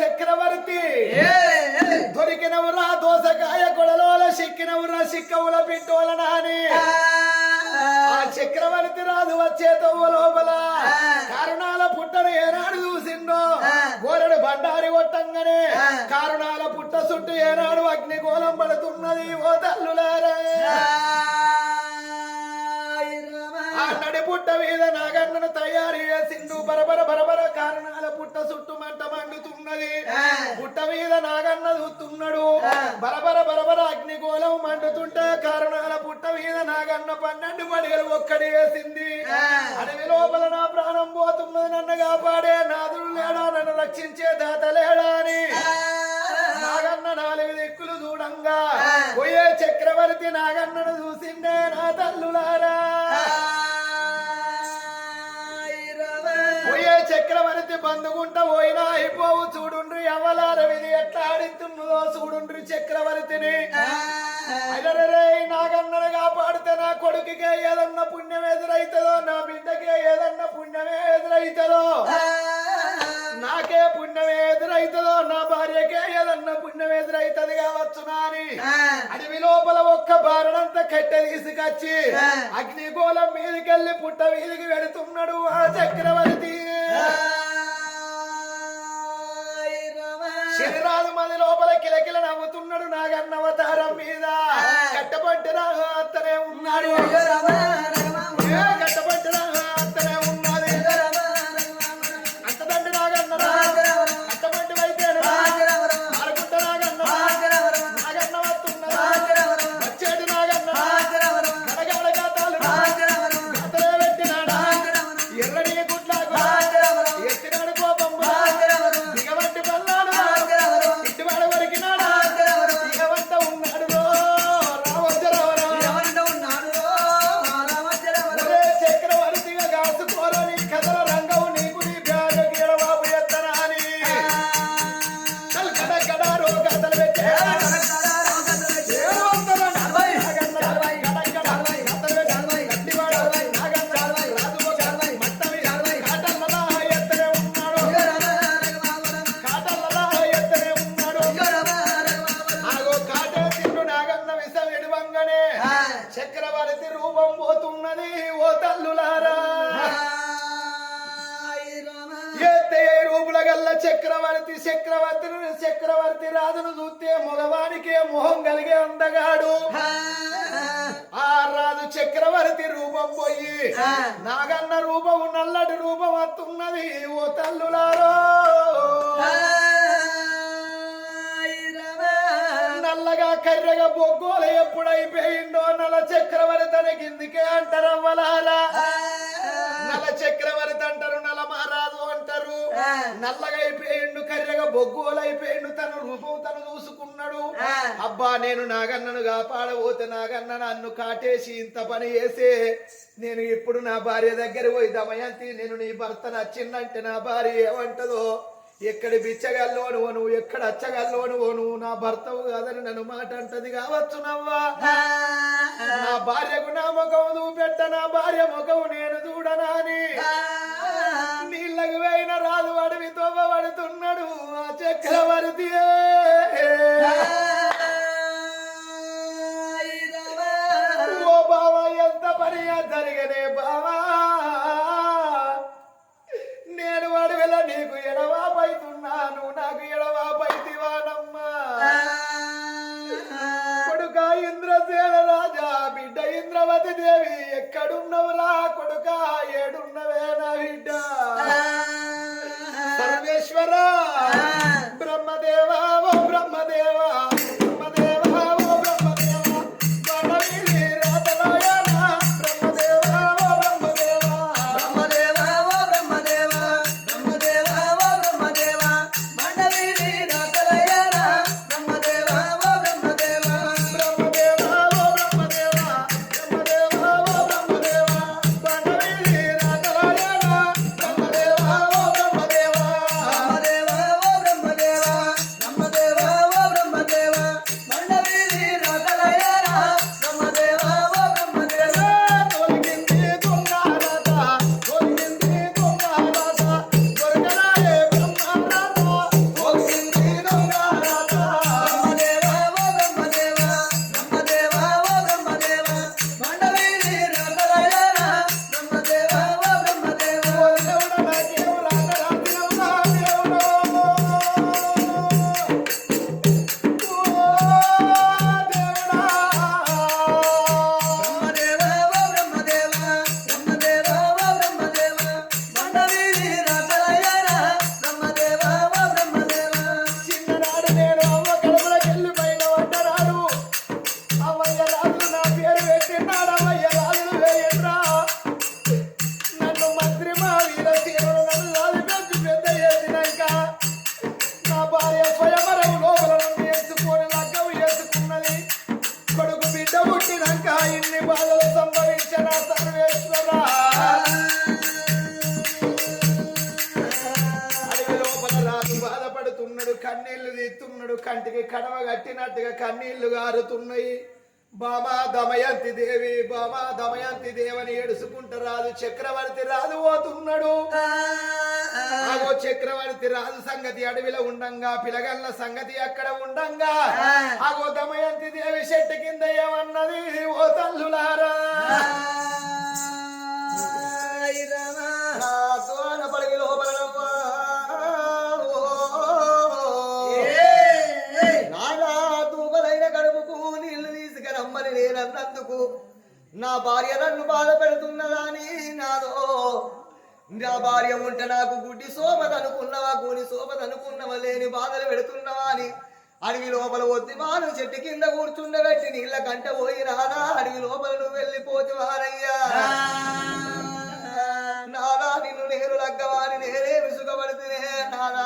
చక్రవర్తి దొరికినవురా దోసకాయ కొడలోల సిక్కినవురా సిక్కవుల పిట్టోల నాని ఆ చక్రవర్తి రాజు వచ్చే తవ్వ లోపల కారణాల పుట్టను ఏనాడు చూసిందో గోరడు బండారి కొట్టంగానే కారణాల పుట్ట చుట్టూ ఏనాడు అగ్నిగోళం పడుతున్నది ఓ తల్లులారా నడి పుట్ట మీద నాగన్నను తయారు చేసిండు బరబర బరబర కారణాల పుట్ట చుట్టూ మంట మండుతున్నది పుట్ట మీద నాగన్న చూస్తున్నాడు బరబర బరబర అగ్నిగోళం మండుతుంటే కారణాల పుట్ట మీద నాగన్న 12 పడిగలు ఒక్కడి వేసింది అడవి లోపల నా ప్రాణం పోతున్నది నన్ను కాపాడే నాదుడు లేడా నన్ను రక్షించే దాత లేడా అని నాగన్న 4 దిక్కులు చూడంగా పోయే చక్రవర్తి నాగన్నను చూసిందే నా తల్లులారా చక్రవర్తి బంధుగుంట పోయినా అయిపోవు చూడుండ్రి అవలార విధి ఎట్లా ఆడితున్నదో చూడుండ్రి చక్రవర్తిని అరే నాగన్నను కాపాడితే నా కొడుకుకే ఏదన్నా పుణ్యం ఎదురైతుందో నా బిడ్డకే ఏదన్నా పుణ్యమే ఎదురైతుందో నాకే పుణ్యం ఎదురైతుందో నా భార్యకే ఏదన్నా పుణ్యం ఎదురైతుంది కావచ్చు నాని అడవి లోపల ఒక్క బారణంతా కట్టె తీసుకొచ్చి అగ్నిగోళం మీదకెళ్ళి పుట్ట వీధికి వెడుతున్నాడు ఆ చక్రవర్తి శరీరాలు మది లోపల కిలకిల నవ్వుతున్నాడు నాగన్న అవతారం మీద కట్టపట్టి అత్తనే ఉన్నాడు కట్టపట్టి అత్తనే ఉన్నది అంతదండి నాగన్న కట్టపట్టి వైద్యాడు ఆడుకుంట నాగన్న నాగన్న వస్తున్నది వచ్చేది నాగన్న గడగడ గాతాలు గాతలే పెట్టినాడా ఎర్రని గుడ్లాగు ఎత్తినాడు కోపం దిగబట్టి పల్లాడు ఇటువాడు వరికినాడా దిగవంట ఉన్నాడు చక్రవర్తిగా కాసుకోరని కథల రంగం నీకు నీ బ్యాగ గీడబాబు ఎత్తనా అని కడ కడ రోగాతలు పెట్టే చక్రవర్తి రూపం పోతున్నది ఓ తల్లులారా రూపుల గల్ల చక్రవర్తి రాజును చూస్తే మగవానికే మొహం కలిగే అందగాడు ఆ రాజు చక్రవర్తి రూపం పోయి నాగన్న రూపం నల్లటి రూపం వస్తున్నది ఓ తల్లులారో నల్లగా కర్రెగా బొగ్గోలు ఎప్పుడైపోయిందో నల్ల చక్రవర్తి తన కిందికే అంటారు అవ్వలాలా నల్ల చక్రవర్తి అంటారు నల్ల మహారాజు అంటారు నల్లగా అయిపోయిండు కర్రెగా బొగ్గోలు అయిపోయిండు తన రూపం తను చూసుకున్నాడు అబ్బా నేను నాగన్నను కాపాడబోతే నాగన్న నన్ను కాటేసి ఇంత పని చేసే నేను ఇప్పుడు నా భార్య దగ్గర పోయి దమయంతి నేను నీ భర్త నచ్చిందంటే నా భార్య ఏమంటదో ఎక్కడి బిచ్చగల్లోను నువ్వు ఎక్కడ అచ్చగల్లోను నువ్వు నా భర్తవు కాదని నన్ను మాట అంటది కావచ్చు నవ్వా నా భార్యకు నా ముఖం చూపెట్ట నా భార్య ముఖం నేను చూడనాని నీళ్ళకు వేయిన రాజు అడవి తోపబడుతున్నాడు ఆ చక్రవర్తి ఓ బావా ఎంత పని జరిగనే బావా నేను అడవిల నీకు ఎడవాపైతున్నాను నాకు ఎడవాపైతివానమ్మా కొడుక ఇంద్రసేన రాజా బిడ్డ ఇంద్రవతి దేవి ఎక్కడున్నవురా కొడుక ఏడున్నవే నా బిడ్డ సర్వేశ్వర బ్రహ్మదేవా ఓ బ్రహ్మదేవా తీస్తున్నాడు. కంటికి కడవ కట్టినట్టుగా కన్నీళ్లు గారుతున్నాయి. బామా దమయంతి దేవి, బామా దమయంతి దేవని ఏడుసుకుంటారాదు. చక్రవర్తి రాదు పోతున్నాడు. ఆగో చక్రవర్తి రాజు సంగతి అడవిలో ఉండంగా, పిలగల్ల సంగతి అక్కడ ఉండంగా, ఆగో దమయంతి దేవి చెట్టు కింద ఏమన్నది, ఓ తల్లులారా పడిగి లోపల నాగా దూబలైన గడుపుకు నీళ్లు తీసుకురమ్మని నేనన్నందుకు నా భార్య నన్ను బాధ పెడుతున్నదాని నాదో. నా భార్య ఉంటే నాకు గుడ్డి శోభదనుకున్నవా, కూని శోభదనుకున్నవా, లేని బాధలు పెడుతున్నవా అని అడవి లోపల వద్ది మాను చెట్టు కింద కూర్చుండబెట్టి నీళ్ళ కంట పోయి రాదా, అడవి లోపల నువ్వు వెళ్ళిపోతే వారయ్యా నాదా, నిన్ను నేను లగ్గవాని నేనే విసుగబడితేనే నాదా.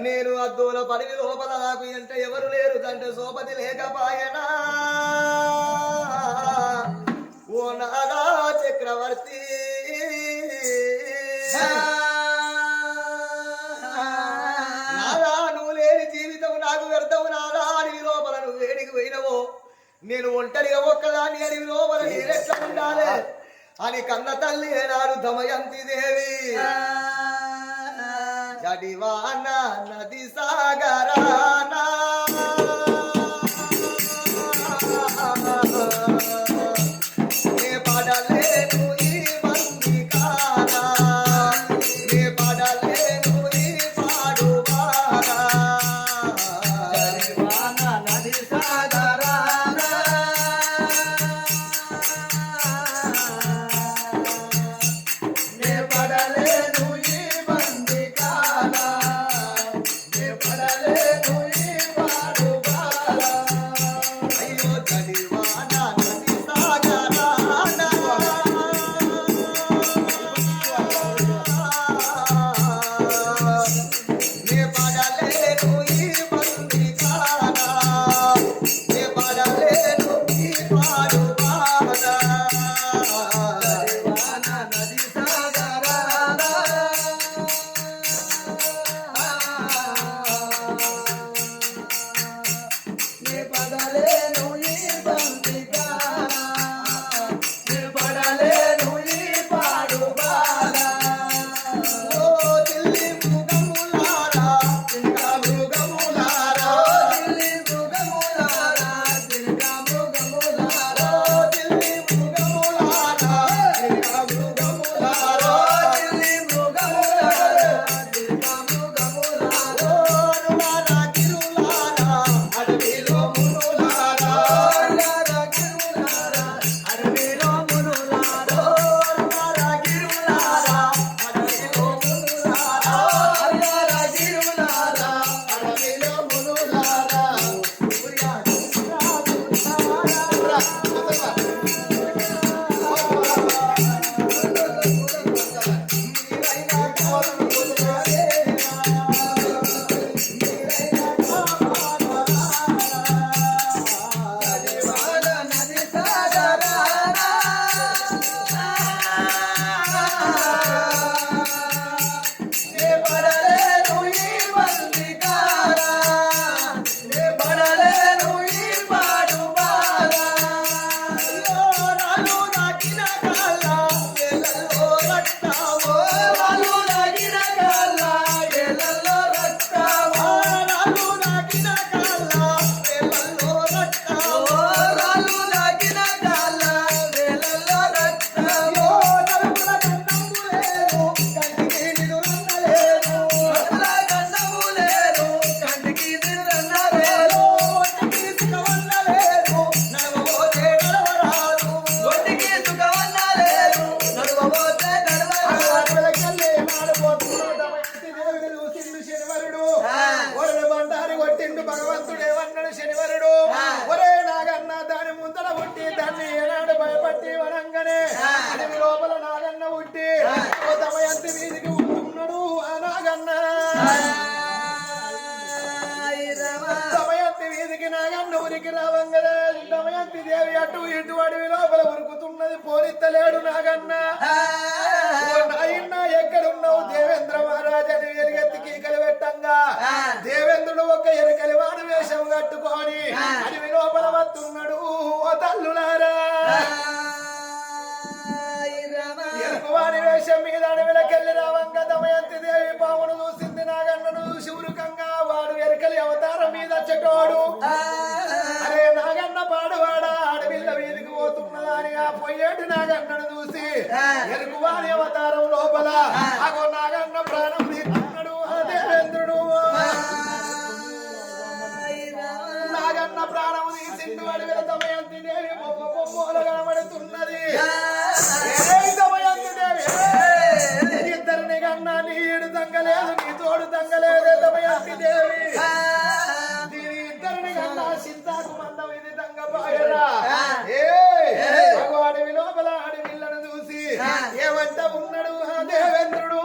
నేను అద్దోల పడివి లోపల నాకు ఎంత ఎవరు లేరు తండ్రి సోపతి లేకపాయనా. ఓ నాదా చక్రవర్తి నాదా, నువ్వు లేని జీవితం నాకు వ్యర్థము నాదా. అడవి లోపల నువ్వు వేడికి పోయినవో, నేను ఒంటరిగా ఒక్కదాన్ని అడవి లోపల నీరెట్లా ఉండాలి అని కన్న తల్లి ఏనాడు దమయంతి దేవి. జడివాన నది సాగరానా నే పడలేను ఈ బందికానా, నే పడలేను ఈ పాడువానా. జడివాన నది సాగరానా నే పడలేను ఈ బందికానా, నే పడలేను ఈ పాడువానా. అయ్యో జడివాన నది సాగరానా నే పడలేను ఈ బందికానా, నే పడలేను ఈ పాడువానా. జడివాన నది సాగరానా నే పడలేను ఈ బందికానా, నే పడలేను ఈ పాడువానా. ఓ దిల్లి మృగములారా, ఇంకా మృగములారా, దిల్లి మృగములారా, ఇంకా మృగములారా, దిల్లి మృగములారా, ఇంకా మృగములారా, దిల్లి మృగములారా, ఇంకా మృగములారా. ఓరులారా గిరులారా, అడవిలో మునులారా, ఓరులారా గిరులారా, అడవిలో మునులారా, ఓరులారా గిరులారా, అడవిలో మునులారా, ఓరులారా గిరులారా, అడవిలో మునులారా. సూర్య చంద్రులారా భగవంతుడేమన్నాడు శనివరుడు, ఒరే నాగన్న దాని ముందర ఉట్టి దాన్ని ఏనాడు భయపట్టి వనంగానే అడవి లోపల నాగన్న ఉట్టి దమయంతి వీధికి ఉంటున్నాడు. ఆ నాగన్న దమయంతి వీధికి నాగన్న ఉరికి రావంగనే దమయంతి దేవి అటు ఇటు అడవి లోపల ఉరుకుతున్నది. పోలిత్తలేడు నాగన్న. నాయన్న ఎక్కడున్నావు అని ఆ పొయ్యేటి నాగన్నను చూసి ఎరుకువాని అవతారం లోపల అగో నాగన్న ప్రాణం తీస్తున్నాడు దేవేంద్రుడు. నాగన్న ప్రాణం తీసిండు అడవిల దమయంతి దేవి బొమ్మలు కనబడుతున్నది. దమయంతి దేవి ఇద్దరిని కన్నా నీ ఈడు తంగలేదు, నీ తోడు తంగలేదు దమయంతి దేవి. దీని ఇద్దరిని కన్నా సింతాకు మందం ఇది తంగపాయరా. అడవి లోపల అడవిళ్ళను చూసి ఏమంట ఉన్నాడు దేవేంద్రుడు.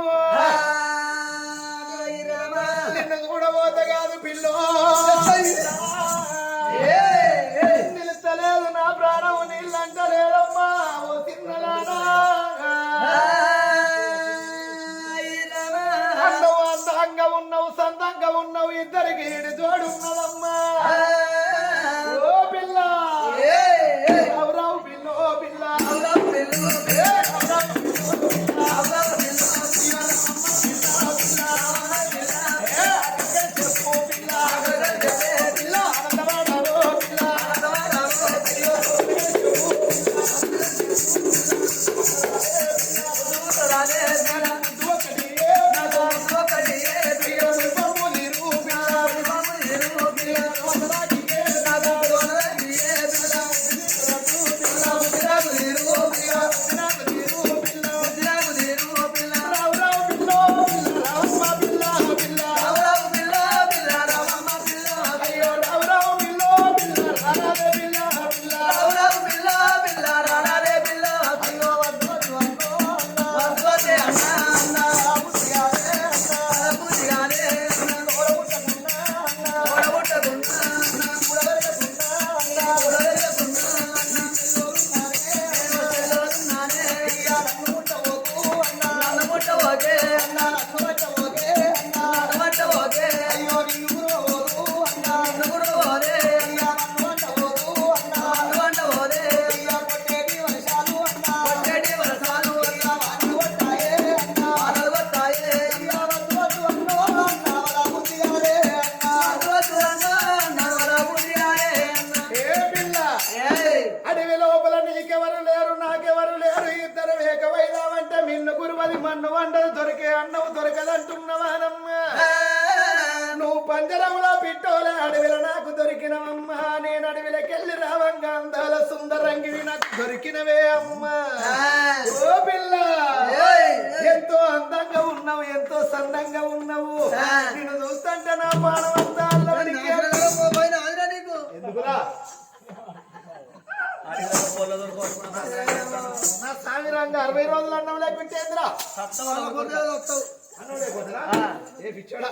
నిన్ను చూడబోత కాదు పిల్లో, నిలుస్తలేదు నా ప్రాణం నీళ్ళంటలేదమ్మా ఓ తిన్నలానా. అందవు అందంగా ఉన్నావు, సందంగా ఉన్నావు, ఇద్దరికి ఈడు తోడు ఉన్నదమ్మా. ఓ పిల్ల రావు పిల్లో పిల్ల మన్ను వండదు దొరికే అన్నవు దొరకదంటున్నవానమ్మా. నువ్వు పంజరంలో పిట్టోలే అడవిల నాకు దొరికినవమ్మా. నేను అడవిలకెళ్ళి రావంగా అందాల సుందరంగివి నాకు దొరికినవే అమ్మా. ఓ పిల్ల ఎంతో అందంగా ఉన్నావు, ఎంతో సన్నంగా ఉన్నావు. నేను చూస్తుంటే నా పానవంతా ఎందుకురా నా సామిరంగా 60 రోజులు అన్నం లేకుంటే అన్నం లేకపోతారా? ఏ పిచ్చోడా,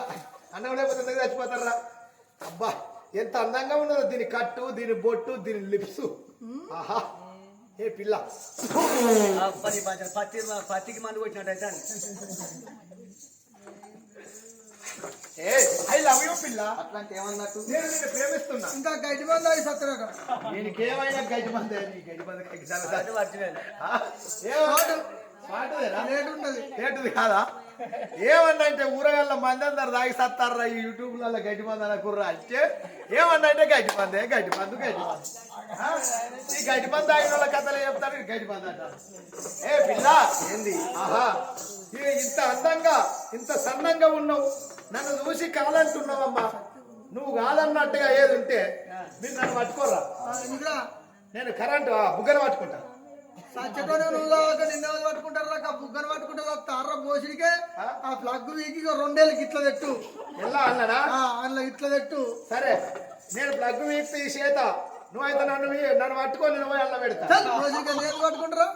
అన్నం లేకపోతే ఎందుకు చచ్చిపోతారా? అబ్బా ఎంత అందంగా ఉన్నదో దీని కట్టు, దీని బొట్టు, దీని లిప్స్. ఆహా ఏ పిల్ల పత్తికి మందు కొట్టినట్టయితే ఐ లవ్ యూ పిల్ల. అట్లాంటి ఏమన్నట్టు నేను నిన్ను ప్రేమిస్తున్నా. ఇంకా గడ్డి మంది అవి సత్తరా దీనికి ఏమైనా గడ్డి మంది గడ్డి మంది కాదా? ఏమన్నంటే ఊరగల్ల మంది అందరు తాగి సత్తారా ఈ యూట్యూబ్లలో గడ్డి మంది అనకుర్రా అంటే ఏమన్నంటే గడ్డి మందే గడ్డి మందు గడ్డి మందు. ఈ గడ్డి మంది తాగిన వాళ్ళ కథలు చెప్తారు, గడ్డి మంది అంటారు. ఏ పిల్ల ఏంది? ఆహా ఇంత అందంగా ఇంత సన్నంగా ఉన్నావు, నన్ను చూసి కాలంటున్నావమ్మా. నువ్వు కాదన్నట్టుగా ఏది ఉంటే మీరు నన్ను పట్టుకోరా. నేను కరెంటు బుగ్గను పట్టుకుంటా. నిన్న పట్టుకుంటారు బుగ్గను పట్టుకుంటారు తార పోసిడికే ఆ ప్లగ్ వీకి 2 ఏళ్ళకి ఇట్లా తెట్టు ఎలా అన్నాడా? అందులో ఇట్లా తెట్టు. సరే నేను ప్లగ్ వీక్తి చేత నువ్వైతే నన్ను పట్టుకొని నువ్వు అల్ల పెడతా. నేను పట్టుకుంటారా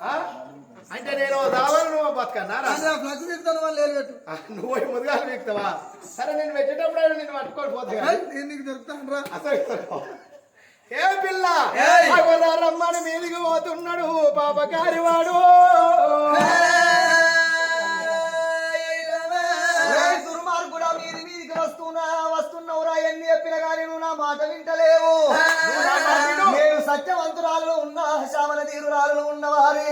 అంటే నేను దావాలు నువ్వు బతకన్నారా? ప్లగ్ వీక్తాను వాళ్ళు ఏలు పెట్టు. నువ్వు ముదుగాలు వీక్తావా? సరే నేను పెట్టేటప్పుడు నేను పట్టుకొని పోతా. నీకు దొరుకుతాను రా అసలు ఏ పిల్ల రమ్మని మీదికి పోతున్నాడు పాపకారి వాడు. దుర్మార్గుడా మీది మీదికి వస్తున్నావురా. ఎన్ని చెప్పిన కానీ నువ్వు నా మాట వింటలేవు. నేను సత్యవంతురాలు ఉన్నా శ్యామల తీరురాలు ఉన్నవారి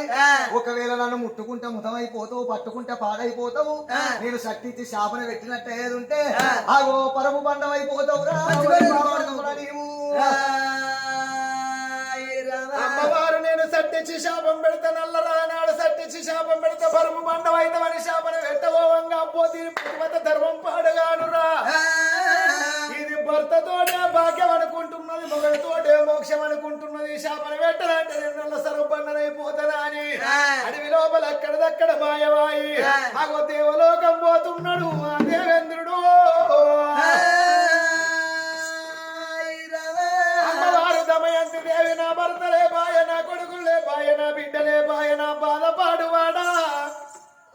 ఒకవేళ నన్ను ముట్టుకుంటే ముఖమైపోతావు, పట్టుకుంటే పాడైపోతావు. నేను శక్తి ఇచ్చి శాపన పెట్టినట్టు ఏది ఉంటే ఆగో పరము బండం అయిపోతావురా. నీవు అమ్మవారు నేను సత్య సట్టించి శాపం పెడతా నల్లరానాడు సట్టించి శాపం పెడతా పరుపు మండవైతమని శాపన పెట్టబోవంగా పోతే పుట్టుమత ధర్మం పాడగానురా ఇది భర్తతోటే భాగ్యం అనుకుంటున్నది మొగలతోటే మోక్షం అనుకుంటున్నది శాపన పెట్టనంటే నేను నల్ల సర్వపన్నరైపోతానా అని అడవి లోపల అక్కడదక్కడ మాయవాయి ఆగో దేవలోకం పోతున్నాడు ఆ దేవేంద్రుడు అమ్మవారు దమయంతి దేవి నా భర్తలే బాయ నా కొడుకులే బాయ నా బిడ్డలే బాయ నా బాధపాడువాడా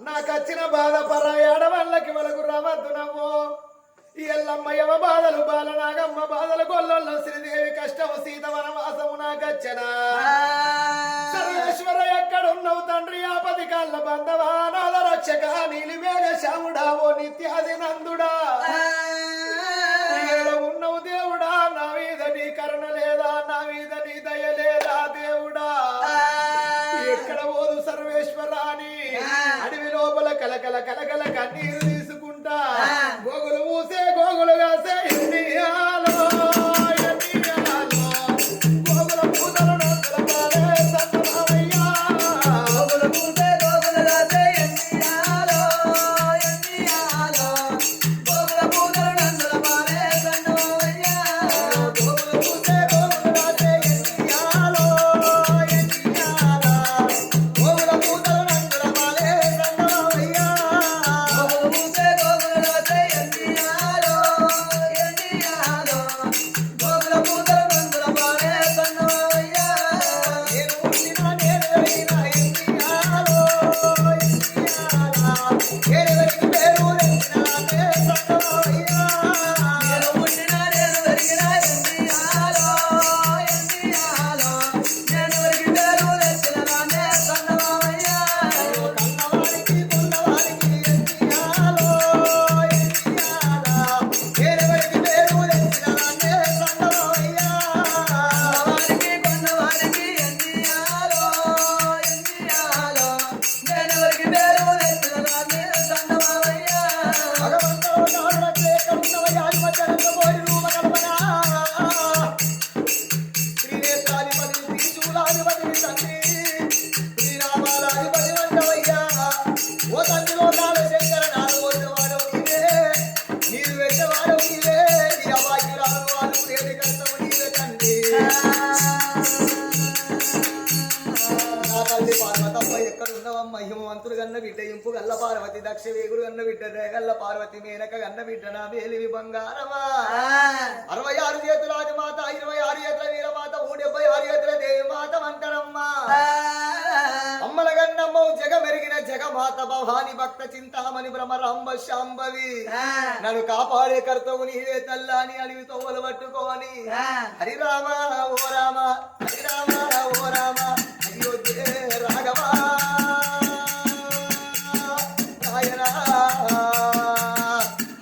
నాకచ్చిన బాధ పరాయాడ వాళ్ళకి వలకు రావద్దు నవ్వు ఈ ఎల్లమ్మ యవ బాధలు బాలనాగమ్మ బాధలు గొల్లల్లో శ్రీదేవి కష్టము సీత వనవాసము నాకచ్చనా సర్వేశ్వర ఎక్కడున్నావు తండ్రి ఆపది కాళ్ళ బంధవా నాద రక్షక నీలివేగ శాముడావో నిత్యాది నందుడా ఉన్నవు దేవుడా నా మీద నీ కరుణ లేదా నా మీద నీ దయ లేదా దేవుడా ఎక్కడ పోదు సర్వేశ్వరాని అడవి లోపల కలకల కలకల కన్నీరు తీసుకుంటా గోగులు మూసే గోగులు కాసే ఎన్నియాలో గోగుల పూతలు నొక్కలపాలే సత్తమావయ్యా గోగుల మూసే గోగులు కాసే ఎన్నియాలో గోగుల పూతలు నొక్కలపాలే సత్తమావయ్యా గోగుల మూసే గోగులు కాసే ఎన్నియాలో గోగుల పూతలు నొక్కలపాలే సత్తమావయ్యా గోగుల మూసే గోగులు కాసే ఎన్నియాలో గోగుల పూతలు నొక్కలపాలే సత్తమావయ్యా నేను పుట్టిన నేను వెలిగిన ఎన్నియాలో ఏడవరికి పేరు తెచ్చినానే సత్తమావయ్యా నేను పుట్టిన నేను వెలిగిన ఎన్నియాలో ఏడవరికి పేరు తెచ్చినానే సత్తమావయ్యా కన్నవారికి కొన్నవారికి ఎన్నియాలో ఏడవరికి పేరు తెచ్చినానే సత్తమావయ్యా కన్నవారికి కొన్నవారికి ఎన్నియాలో ఏడవరికి పేరు తెచ్చినానే సత్తమావయ్యా భగవంతుడు నాడకే కరుణవయ్యా మధ్యలో పోయి రూప కల్పనా శ్రీనేత్రాధిపతి శ్రీశూలాధిపతి తండ్రి శ్రీరామాలాధిపతి వంటవయ్యా ఓ తండ్రి లోకాల శంకర నాడు వాడవు నీవే నీరు వెచ్చవాడవు నీవే నీ అవాక్యురాలు వాళ్ళు లేని కష్టము నీవే తండ్రి నా తల్లి పార్వతమ్మ ఎక్కడున్నవమ్మ హిమవంతుడు గన్న బిడ్డ ఇంపు గల్ల పార్వతి దక్ష వేగుడు గన్న బిడ్డ గల్ల పార్వతి మేనక గన్న బిడ్డ నా మేలివి బంగారమా 66 చేతుల ఆదిమాత 26 చేతుల వీరమాత 76 చేతుల దేవి మాత అంటారమ్మా అమ్మల గన్నమ్మ జగమెరిగిన జగమాత భవాని భక్త చింతామణి భ్రమరాంబ శాంభవి నన్ను కాపాడే కర్తవు నీవే తల్లాని అడివి తోవలు పట్టుకోని హరిరామ ఓ రామ హరిరామ ఓ రామ అయోధ్య రాఘవా నాయనా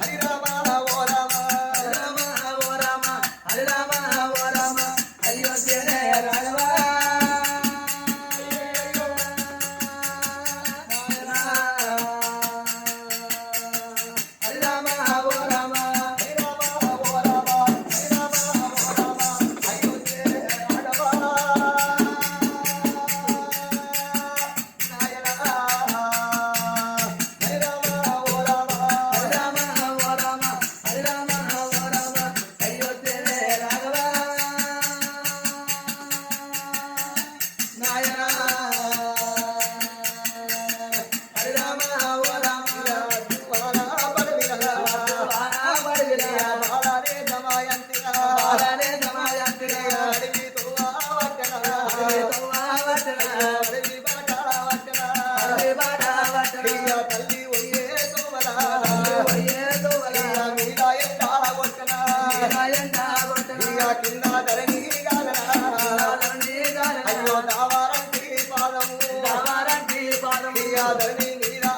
హరిరామ ఓ రామ హరిరామ ఓ రామ అయోధ్య రాఘవా హరిరామ ఓ రామ అయోధ్య రాఘవా కింద ధరణి అయ్యో దావారంటి పాదము ధరణి నీరా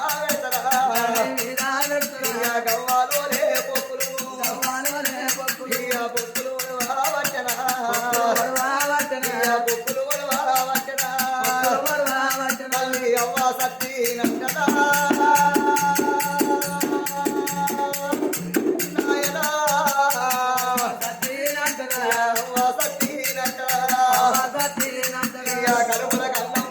గవ్వాలోలే పొక్కులు పొక్కులు వరవచ్చన పొక్కులు వరవచ్చన అవ్వ సత్తి నంటదా కడుపుల కన్నా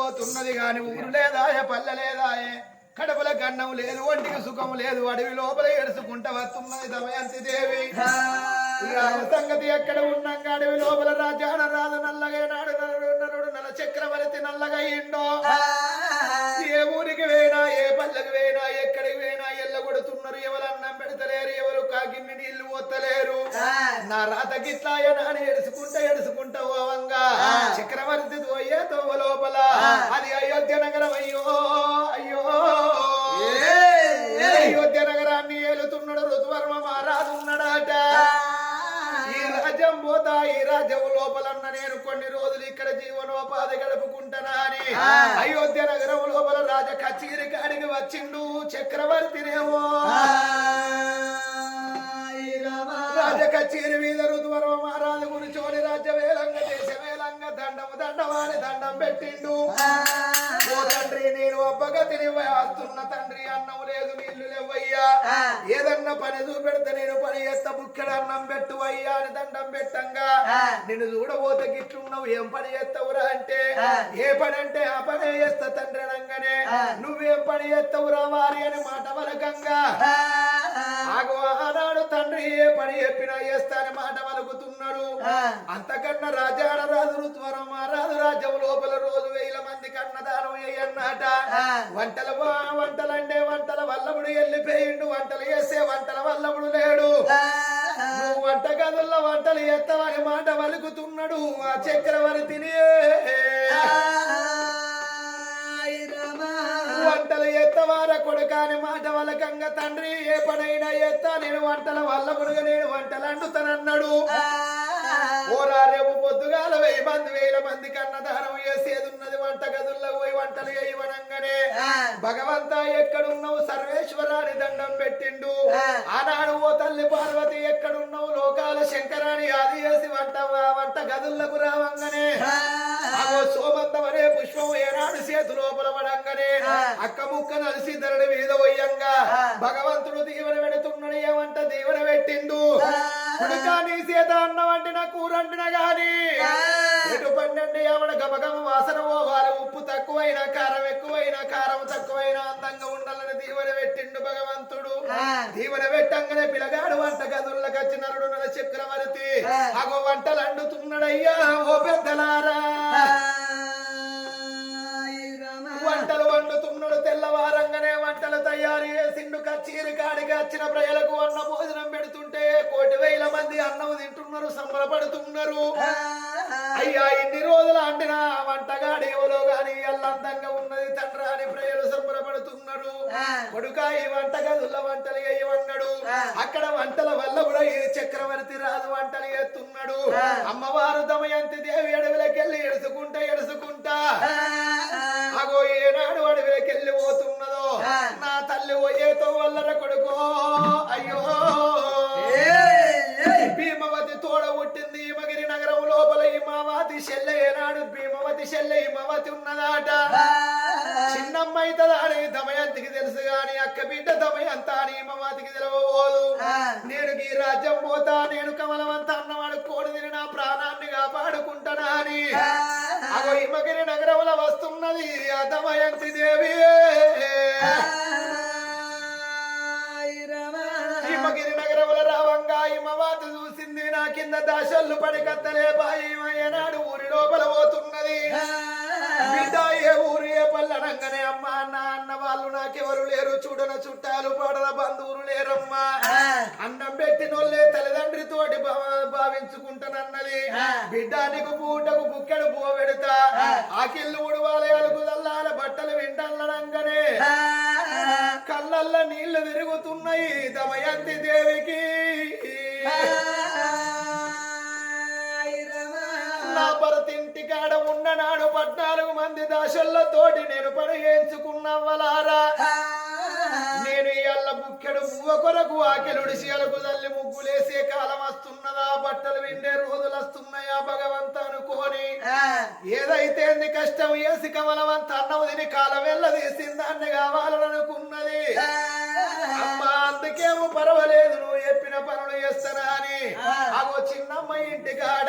పోతున్నది గాని ఊరు లేదాయే పల్లె లేదాయే కడపల గన్నం లేదు ఒంటికి సుఖం లేదు అడవి లోపల ఏడుచుకుంటా వస్తున్నది దమయంతి దేవి సంగతి ఎక్కడ ఉన్నాక అడవి లోపల రాజాన రాదు నల్లగా నాడు నరుడు నల్ల చక్రవర్తి నల్లగా ఇండో ఏ ఊరికి వేయినా ఏ పల్లెకి వేయినా ఎక్కడికి వేయినా ఎల్ల కొడుతున్నారు ఎవరు అన్నం పెడతలేరు ఎవరు కాగిన్ని నీళ్లు పోతలేరు నా రాత గిట్లాయ నాని ఎడుచుకుంటా ఓవంగా చక్రవర్తి పోయే తోవ లోపల అది అయోధ్య నగరం అయ్యో అయ్యో అయోధ్య నగరాన్ని ఏలుతున్నాడు ఋతువర్మ మహారాజున్నాడట ఈ రాజ్యం పోతా ఈ రాజ్యం లోపలన్న నేను కొన్ని రోజులు ఇక్కడ జీవనోపాధి గడుపుకుంటానా అని అయోధ్య నగరం లోపల రాజ కచేరి కాడికి వచ్చిండు చక్రవర్తినేమో రాజ కచేరి మీద ఋతువర్మ మహారాజు గురిచోని రాజ్య వేలంగా దేశ వేలంగా దండవాని దండం పెట్టిండు ఓ తండ్రి నేను అబ్బగతిని వస్తున్న తండ్రి అన్నం లేదు నీళ్లు లేవయ్యా ఏదన్నా పని చూపెడితే నేను పని చేస్తా బుక్కెడు అన్నం పెట్టు అయ్యా అని దండం పెట్టంగా నిన్ను చూడబోతే గిట్లున్నావు ఏం పని చేస్తావురా అంటే ఏ పని అంటే ఆ పనే చేస్తా తండ్రి అనగానే నువ్వేం పని చేస్తావురా వారి అని మాట వలకంగా ఆనాడు తండ్రి ఏ పని చెప్పినా చేస్తా అని మాట వలుకుతున్నాడు అంతకన్నా రాజాన రాజు ఋతువరం రాజు రాజ్యం లోపల రోజు 1000 మందికి అన్నదానం అయ్యన్నట వంటలంటే వంటల వల్లముడు వెళ్ళిపోయిండు వంటలు చేసే వంటల వల్లముడు లేడు నువ్వు వంట గదుల్లో వంటలు ఎత్తవని మాట వలుకుతున్నాడు ఆ చక్రవర్తిని వంటలు ఎత్తవార కొడుకాని మాట వలకంగా తండ్రి ఏ పనైనా ఎత్తా నేను వంటల వల్లముడుగా నేను వంటలు అంటుతానన్నాడు ఓరా రేపు పొద్దుగాల 1000 మందికి అన్నదానం చేసేది ఉన్నది వంట గదుల్లో పోయి వంటలు చేయవనంగానే భగవంత ఎక్కడున్నావు సర్వేశ్వరాని దండం పెట్టిండు ఆనాడు ఓ తల్లి పార్వతి ఎక్కడున్నావు లోకాల శంకరాని ఆది చేసి వంట గదులకు రావంగానే అగో సోమంతం అనే పుష్పం ఏనాడు చేతు లోపల పడంగానే అక్క ముక్క నలిసి ధరడి మీద పోయంగా భగవంతుడు దీవెన పెడుతున్నాడు ఏమంట దీవెన పెట్టిండు నీ చేత అన్నం వండిన కూర వండిన గాని ఎటు పండండి ఆవిడ గమగమ వాసన పోవాలి ఉప్పు తక్కువైనా కారం ఎక్కువైనా కారం తక్కువైనా అందంగా ఉండాలని దీవెన పెట్టిండు భగవంతుడు దీవెన పెట్టంగానే పిల్లగాడు వంట గదుల్లోకి వచ్చి నరుడు నల చక్రవర్తి అగో వంటలు అండుతున్నాడయ్యా ఓ పెద్దలారా వంటలు వండుతున్నాడు తెల్లవారంగానే వంటలు తయారు చేసిండు కచేరి కాడికి వచ్చిన ప్రజలకు అన్న భోజనం పెడుతుంటే 1,000 మంది అన్నం తింటున్నారు సంబరపడుతున్నారు అయ్యా ఇన్ని రోజులు అండిన వంటగాడి ఎవరో గాని ఎల్లందంగా ఉన్నది తండ్రి అని ప్రజలు సంబరపడుతున్నారు కొడుక ఈ వంట గదుల్లో వంటలు వేయమన్నాడు అక్కడ వంటల వల్ల కూడా ఈ చక్రవర్తి రాజు వంటలు చేస్తున్నాడు అమ్మవారు దమయంతి దేవి అడవిలోకెళ్ళి ఎడుచుకుంటా అగో ఏనాడు అడవిలోకి వెళ్ళి పోతున్నదో నా తల్లి పోయేతో వల్లర కొడుకో అయ్యో భీమవతి తోడ పుట్టింది హిమగిరి నగరం లోపల హిమావతి శెల్లె ఏనాడు భీమవతి శెల్లె హిమవతి ఉన్నదాట చిన్నమ్మైతదా అని దమయంతికి తెలుసు గాని అక్క బిడ్డ దమయంత అని హిమవతికి తెలవబోదు నేను ఈ రాజ్యం పోతా నేను కమలవంత అన్నవాడు కోడి తిని నా ప్రాణాన్ని కాపాడుకుంటానా అని అగో హిమగిరి నగరంలో వస్తున్నది ఆ దమయంతి దేవి హిమగిరి నగరంలో రావంగా హిమవతి చూసింది నా కింద దాశల్లు పడి కత్తలే బాయినాడు ఊరి లోపల పోతున్నది బిడ్డ ఏ ఊరు ఏ పల్లెనంగానే అమ్మ అన్న వాళ్ళు నాకెవరు లేరు చూడన చుట్టాలు పాడల బంధువులు లేరమ్మా అన్నం పెట్టినోళ్ళే తల్లిదండ్రితోటి భావించుకుంటానన్నది బిడ్డ నీకు పూటకు బుక్కెడు పోవెడతా ఆకిళ్ళు ఉడవాలి అలుగు దల్లాల బట్టలు వింటల్లడంగానే కళ్ళల్ల నీళ్లు విరుగుతున్నాయి దమయంతి దేవికి నా భరతింటి కాడ ఉన్ననాడు 14 మంది దాసులతోటి నేను పని చేయించుకున్నవ్వలారా నేను ఇయ్యాల బుక్కెడు పువ్వ కొరకు ఆకెలుడిసి అలకు తల్లి ముగ్గులేసే కాలం వస్తున్నదా బట్టలు విండే రోజులు వస్తున్నాయా భగవంత అనుకోని ఏదైతే కష్టం వేసి కమలవంత అన్నం తిని కాలం వెళ్ళదీసిందాన్ని కావాలని అనుకున్నది అమ్మా అందుకేమో పర్వాలేదు నువ్వు చెప్పిన ఇష్టమైన పనులు చేస్తానా అని అగో చిన్నమ్మ ఇంటి కాడ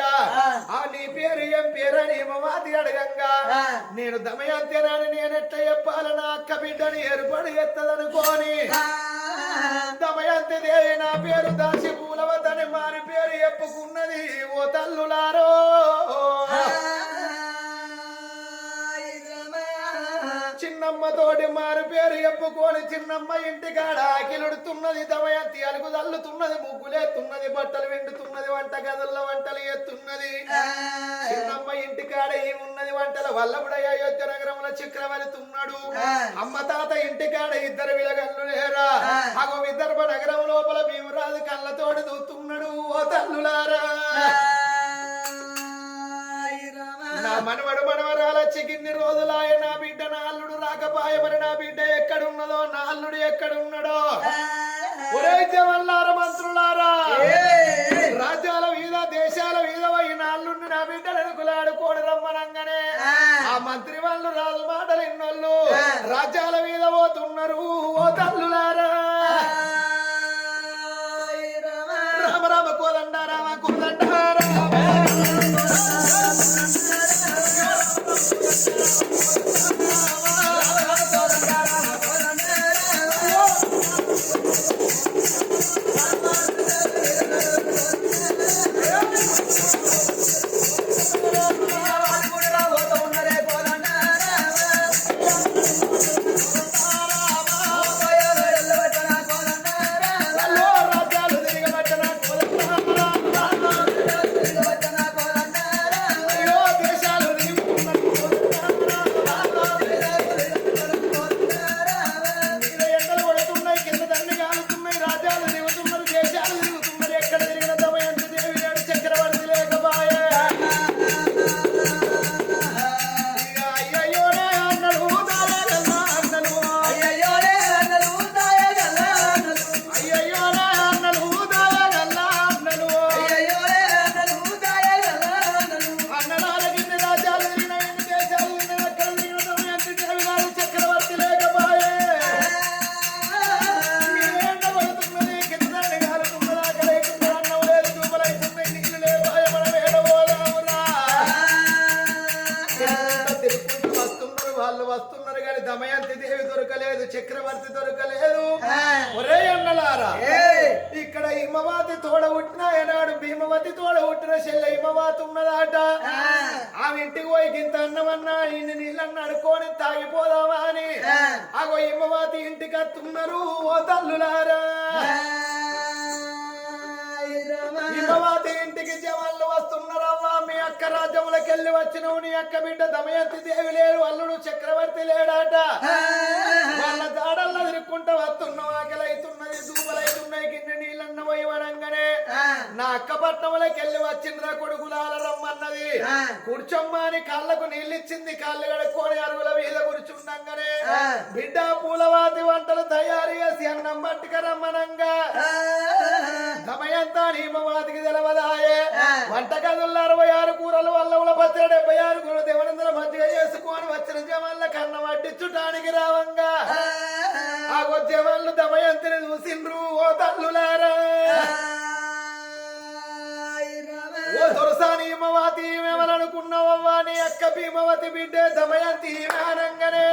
ఆ నీ పేరు ఏం పేరు అని హిమవాతి అడగంగా నేను దమయంతేనని నేనెట్లా చెప్పాలని అక్క బిడ్డని ఏర్పడి ఎత్తదనుకోని దమయంతి దేవి నా పేరు దాసి పూలవతని మారి పేరు చెప్పుకున్నది ఓ తల్లులారో చిన్నమ్మతోటి మారు పేరు చెప్పుకొని చిన్నమ్మ ఇంటికాడ ఆకిలుడుతున్నది దమయంతి అలుగు తల్లుతున్నది ముగ్గులేస్తున్నది బట్టలు వెండుతున్నది వంట గదుల్లో వంటలు ఎత్తున్నది చిన్నమ్మ ఇంటికాడ ఏమున్నది వంటల వల్లభుడయ్య అయోధ్య నగరంలో చక్రవర్తున్నాడు అమ్మ తాత ఇంటికాడ ఇద్దరు విలగల్లు లేరా అగో విదర్భ నగరం లోపల భీమరాజు కళ్ళతోటి దూతున్నాడు ఓ తల్లులారా నా మనవడు మనవరాల చిగిన్ని రోజులాయ నా బిడ్డ నా అల్లుడు రాకపాయ మరి నా బిడ్డ ఎక్కడున్నదో నా అల్లుడు ఎక్కడున్నాడో ఒరే జవల్లార మంత్రులారా రాజ్యాల మీద దేశాల మీద పోయిన అల్లుడిని నా బిడ్డలు ఎనుకులాడుకోడు రమ్మనంగానే ఆ మంత్రి వాళ్ళు రాజు మాటలు ఇన్నోళ్ళు రాజ్యాల మీద పోతున్నారు ఓ తల్లులారా రామ రామ కోదండ రామ కోదండ వస్తున్నారు కానీ దమయంతి దేవి దొరకలేదు చక్రవర్తి దొరకలేదు ఒరే అన్నలారా ఇక్కడ హిమవతి తోడ పుట్టిన ఏనాడు భీమవతి తోడ పుట్టిన చెల్ల హిమవతి ఉన్నదాట ఆమె ఇంటికి పోయి గింత అన్నమన్నా ఇన్ని నీళ్ళన్న అడుకొని తాగిపోదామా అని అగో హిమవతి ఇంటికి అత్తున్నారు ఓ తల్లులారా హిమవతి ఇంటికి జవాన్లు వస్తున్నారవ్వా మీ అక్క రాజ్యములకు వెళ్ళి వచ్చినవు నీ అక్క బిడ్డ దమయంతి దేవి లేరు అల్లుడు చక్రవర్తి లేడాట వాళ్ళ దాడల్లో తిరుక్కుంటా వస్తున్నావు ఆకలి అవుతున్నది దూపలైతున్నాయి గిన్నె నీళ్ళన్న పోయి వరంగానే నా అక్క పట్టణంలోకి వెళ్ళి వచ్చిందిరా కొడుకులాల రమ్మన్నది కూర్చోమ్మా అని కాళ్ళకు నీళ్ళిచ్చింది కాళ్ళు కడుక్కొని అరుగుల మీద కూర్చుండంగానే బిడ్డ పూలవాతి వంటలు తయారు చేసి అన్నం పట్టుక రమ్మనంగా దమయంతా హిమవాతికి తెలవదాయే వంటగదుల్లో 66 కూరలు వల్లవుల పచ్చడి 76 కూరలు దేవనందర మధ్యగా చేసుకొని వచ్చిన జవాన్ల కన్న వడ్డించుటానికి రావంగా ఆ జవాన్లు దమయంతిని చూసిండ్రు ఓ తల్లులారా ఓ దొరసాని హిమవతి ఏమేమనుకున్నావవ్వా నీ అక్క భీమవతి బిడ్డే దమయంతి అనగానే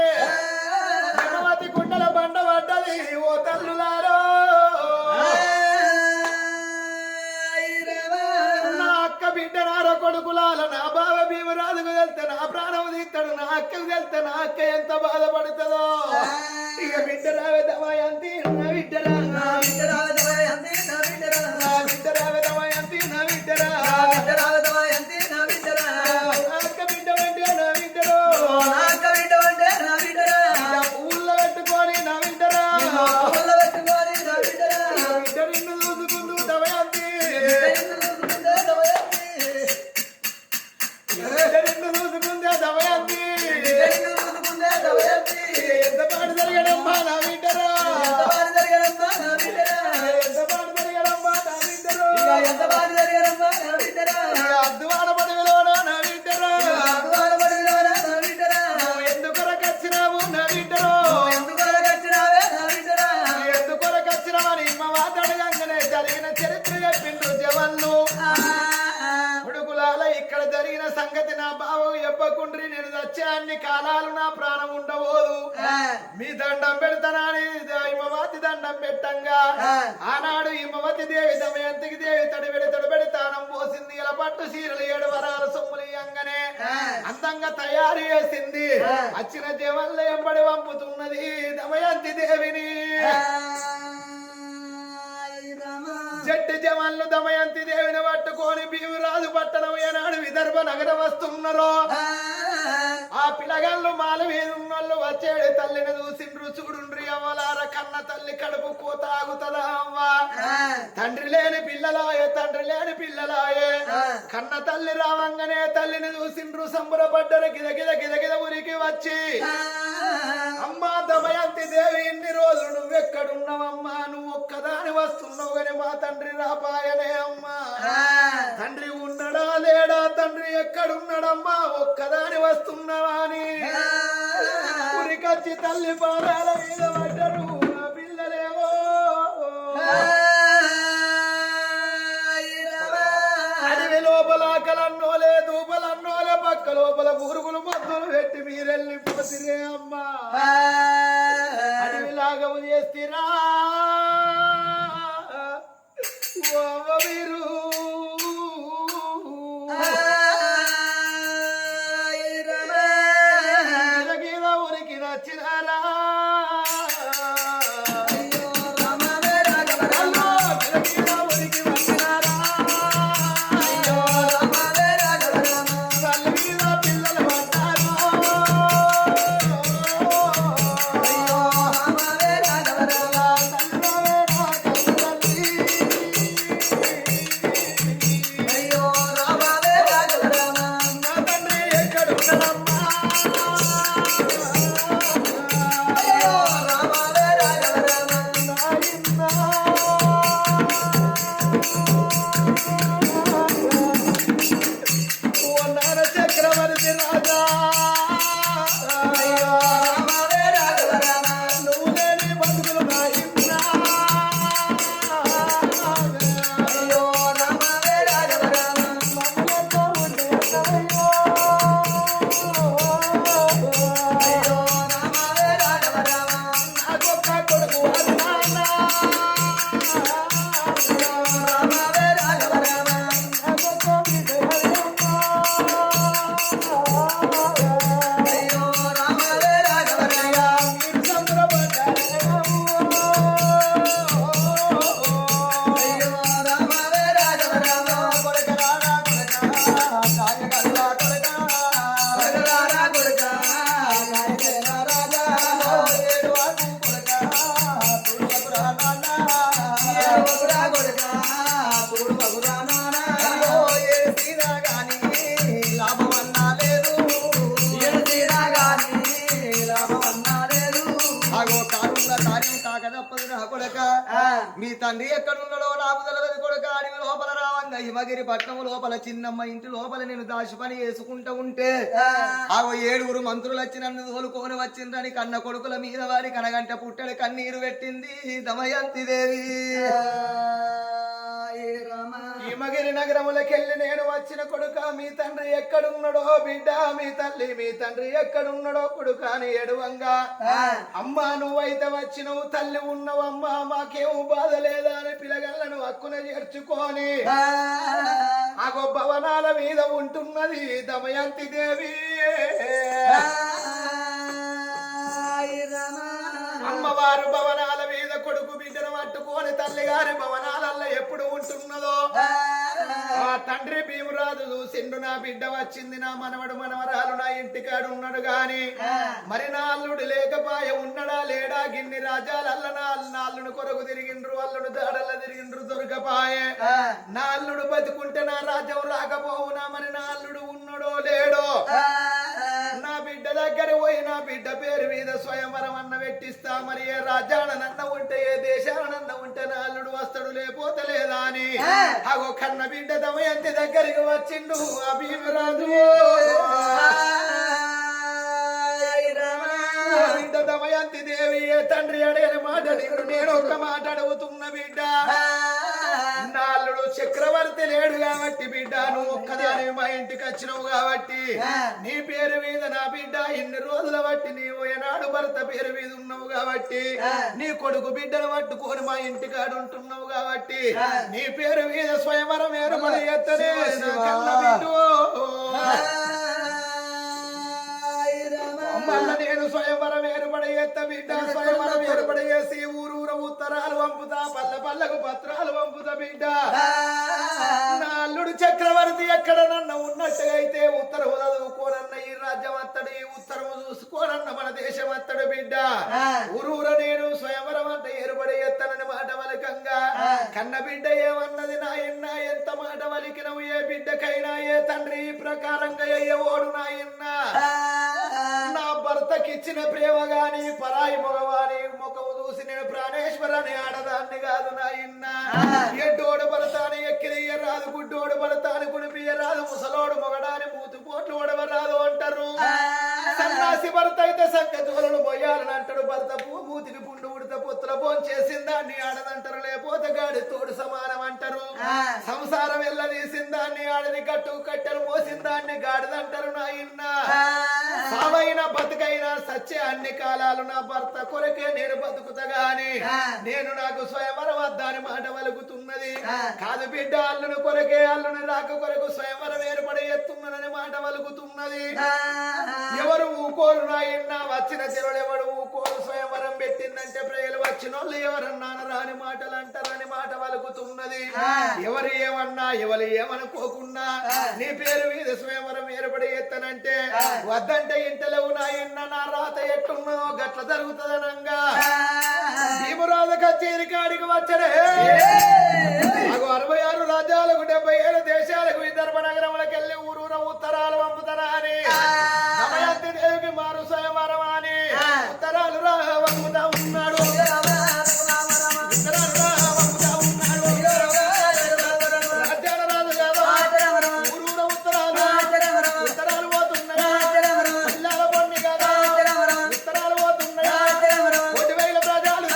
హిమవతి కుండల బండ పడ్డది ఓ తల్లులారో బిడ్డ నార కొడుకులాల నా బావ భీమరాజుకు వెళ్తే నా ప్రాణం తీస్తాడు నా అక్కకు వెళ్తే నా అక్క ఎంత బాధపడుతుందో ఇక బిడ్డ రావే దమయంతి నా బిడ్డరా నా బిడ్డ రావే దమయంతి నా బిడ్డరా నా బిడ్డ రావే దమయంతి నా బిడ్డరా బిడ్డ రావే దమయంతి నా బిడ్డరా నా అక్క బిడ్డ అంటే నా బిడ్డరో నా అక్క బిడ్డ అంటే నా బిడ్డరా ఊళ్ళో పెట్టుకొని నా బిడ్డరా ఊళ్ళో పెట్టుకొని నా బిడ్డరా బిడ్డ నిన్ను చూసుకుంటూ దమయంతి దమయంతి ఎంత పాటు జరగడమ్మా నా బిడ్డరా నా బావకు చెప్పకుండ్రి నేను చచ్చే అన్ని కాలాలు నా ప్రాణం ఉండబోదు మీ దండం పెడతానని హిమవతి దండం పెట్టంగా ఆనాడు హిమవతి దేవి దమయంతికి దేవి తడిబెడి తానం పోసింది ఇలా పట్టు చీరలు 7 వరాల సొమ్ములు ఇయ్యంగానే అందంగా తయారు చేసింది వచ్చిన జవన్లు ఎంబడి పంపుతున్నది దమయంతి దేవిని జట్టు జవాన్లు దమయంతి దేవిని పట్టుకొని భీమరాజు పట్టణం ఏనాడు విదర్భ నగరం వస్తున్నారు ఆ పిల్లగాళ్ళు మాల మీద ఉన్నోళ్ళు వచ్చేడు తల్లిని చూసిండ్రు చూడుండ్రి అవ్వలార కన్న తల్లి కడుపు కోత ఆగుతదా అవ్వ తండ్రి లేని పిల్లలాయే కన్న తల్లి రావంగానే తల్లిని చూసిండ్రు సంబరపడ్డరు గిద ఉరికి వచ్చి అమ్మా దమయంతి దేవి ఇన్ని రోజులు నువ్వెక్కడున్నావమ్మా నువ్వు ఒక్కదాని వస్తున్నావు గాని మా తండ్రి రాపాయనే అమ్మా తండ్రి ఉన్నాడా లేడా తండ్రి ఎక్కడున్నాడమ్మా ఒక్కదాని వస్తున్నావా అని ఉరికొచ్చి తల్లి పాదాల మీద పడ్డరు ఆ పిల్లలేవో అడవి లోపల కలన్నోలే దూపలన్నోలే పక్క లోపల పురుగులు మద్దులు పెట్టి మీరెళ్ళిపోతిరే అమ్మా అడవిలాగము చేస్తారా మీరు ఊరికి నచ్చినారా ఊరికి వచ్చినారా తల్లి మీద పిల్లలు పడ్డారు చక్రవర్తి రాజా నువ్వు లేని బతుకులు నాయన్నా మమ్మలతో ఉండే నాకొక్క కొడుకు అన్నానా మీ తండ్రి ఎక్కడున్నాడో నాకు తెలియదు కొడుక అడవి లోపల రావంగా హిమగిరి పట్నం లోపల చిన్నమ్మ ఇంటి లోపల నేను దాచి పని చేసుకుంటూ ఉంటే ఆ 7 మంత్రులు వచ్చి నన్ను తోలుకొని వచ్చిండ్రని కన్న కొడుకుల మీద వారి కనగంట పుట్టడి కన్నీరు పెట్టింది దమయంతి దేవి హిమగిరి నగరములకెళ్ళి నేను వచ్చిన కొడుక మీ తండ్రి ఎక్కడున్నాడో బిడ్డ మీ తండ్రి ఎక్కడున్నాడో కొడుక అని ఎడువంగా అమ్మా నువ్వైతే వచ్చినవు తల్లి ఉన్నవమ్మా మాకేమో బాధ లేదా అని పిల్లగళ్ళను హక్కున చేర్చుకొని ఆ భవనాల మీద ఉంటున్నది దమయంతి దేవి అమ్మవారు భవనాల మీద కొడుకు బిడ్డను పట్టుకొని తల్లి గారి భవనాలల్లో ఎప్పుడు ఉంటున్నదో ఆ తండ్రి భీమరాజు చూసిండు నా బిడ్డ వచ్చింది నా మనవడు మనవరాలు నా ఇంటికాడు ఉన్నాడు గాని మరి నా అల్లుడు లేకపాయ ఉన్నడా లేడా గిన్ని రాజాలల్ల నా అల్లుడు కొరకు తిరిగిండ్రు అల్లుడు దాడల్ల తిరిగిండ్రు దొరకపాయే నా అల్లుడు బతుకుంటే నా రాజ్యం రాకపోవునా మరి నా అల్లుడు ఉన్నాడో లేడో నా బిడ్డ దగ్గర పోయి నా బిడ్డ పేరు మీద స్వయంవరం అన్న పెట్టిస్తా మరి ఏ రాజ్యానన్న ఉంటే ఏ దేశానన్న ఉంటే నా అల్లుడు వస్తాడు లేపోతే లేదా అని అగో కన్న బిడ్డ దమయంతి దగ్గరికి వచ్చిండు ఆ భీమరాజు బిడ్డ దమయంతి దేవి తండ్రి అడిగిన మాట నేను ఒక్క మాట అడుగుతున్న బిడ్డ నా అల్లుడు చక్రవర్తి లేడు కాబట్టి బిడ్డ నువ్వు ఒక్కదాని మా ఇంటికి వచ్చినావు కాబట్టి నీ పేరు మీద నా బిడ్డ ఇన్ని రోజుల బట్టి నీవు ఏనాడు భర్త పేరు మీద ఉన్నావు కాబట్టి నీ కొడుకు బిడ్డను పట్టుకొని మా ఇంటికాడ ఉంటున్నావు కాబట్టి నీ పేరు మీద స్వయంవరం ఏర్పడి ఎత్తనే కన్న బిడ్డు మళ్ళా నేను స్వయంవరం ఏర్పడి ఎత్త బిడ్డ స్వయంవరం ఏర్పడి చేసి ఊరూర ఉత్తరాలు పంపుతా పల్లె పల్లెకు పత్రాలు పంపుతా బిడ్డ నా అల్లుడు చక్రవర్తి ఎక్కడ నన్న ఉన్నట్టుగా అయితే ఉత్తరము చదువుకోనన్న ఈ రాజ్యం అత్తడు ఈ ఉత్తరము చూసుకోనన్న మన దేశం అత్తడు బిడ్డ ఊరూర నేను స్వయంవరం అంటే ఏర్పడి ఎత్తనని మాట వలకంగా కన్న బిడ్డ ఏమన్నది నాయన్న ఎంత మాట వలికినవు ఏ బిడ్డకైనా ఏ తండ్రి ఈ ప్రకారంగా అయ్యేవాడు నాయన్న నా భర్తకిచ్చిన ప్రేమ గాని పరాయి మగవాని ముఖము చూసి నేను ప్రాణేశ్వరాన్ని ఆడదాన్ని కాదు నాయన్న ఎడ్డోడు భర్తాని ఎక్కిరియరాదు గుడ్డోడు భర్తాని కుడిపియరాదు ముసలోడు మొగడాని మూతి పోట్లు ఓడవరాదు అంటారు సన్నాసి భర్త అయితే సంఖ్య జోలను మొయ్యాలని అంటాడు భర్త మూతికి పుండు ఉడితే పుత్ర భోం చేసిందాన్ని ఆడదంటారు లేకపోతే గాడి తోడు సమానం అంటారు సంసారం ఎల్లదీసిందాన్ని ఆడది కట్టు కట్టెలు మోసిందాన్ని గాడిదంటారు నాయన్న సావైన బతుకైనా సచ్చే అన్ని కాలాలు నా భర్త కొరకే నేను బతుకుతా గాని నేను నాకు స్వయంవరం వద్దాని మాట వలుకుతున్నది కాదు బిడ్డ అల్లుని కొరకే అల్లుని రాక కొరకు స్వయంవరం ఏర్పడి ఎత్తున్నానని మాట వలుకుతున్నది ఎవరు ఊకోరు నాయన్న వచ్చిన తెరుడు ఎవడు ఊకోరు స్వయంవరం పెట్టిందంటే ప్రజలు వచ్చిన వాళ్ళు ఎవరన్నా రాని మాటలు అంటారని మాట వలుకుతున్నది ఎవరు ఏమన్నా ఎవరు ఏమనుకోకుండా నీ పేరు మీద స్వయంవరం ఏర్పడి ఎత్తనంటే వద్దంటే ఇంటలో నాయన్న నా రాత ఎట్టున్నదో గట్ల జరుగుతుందనంగా భీమరాజ కచేరి కాడికి వచ్చడే 66 రాజ్యాలకు 77 దేశాలకు విదర్భ నగరములకు వెళ్ళి ఊరూర ఉత్తరాలు పంపుతారా అని దమయంతి దేవికి మారు స్వయంవరం అని ఉత్తరాలు పంపుతా ఉన్నాడు రాజ్యాల రాజు కాదు ఊరూర ఉత్తరాలు పోతున్నాయి జిల్లాల పొన్ని కాదు ఉత్తరాలు పోతున్నాయి 1,000 ప్రజలు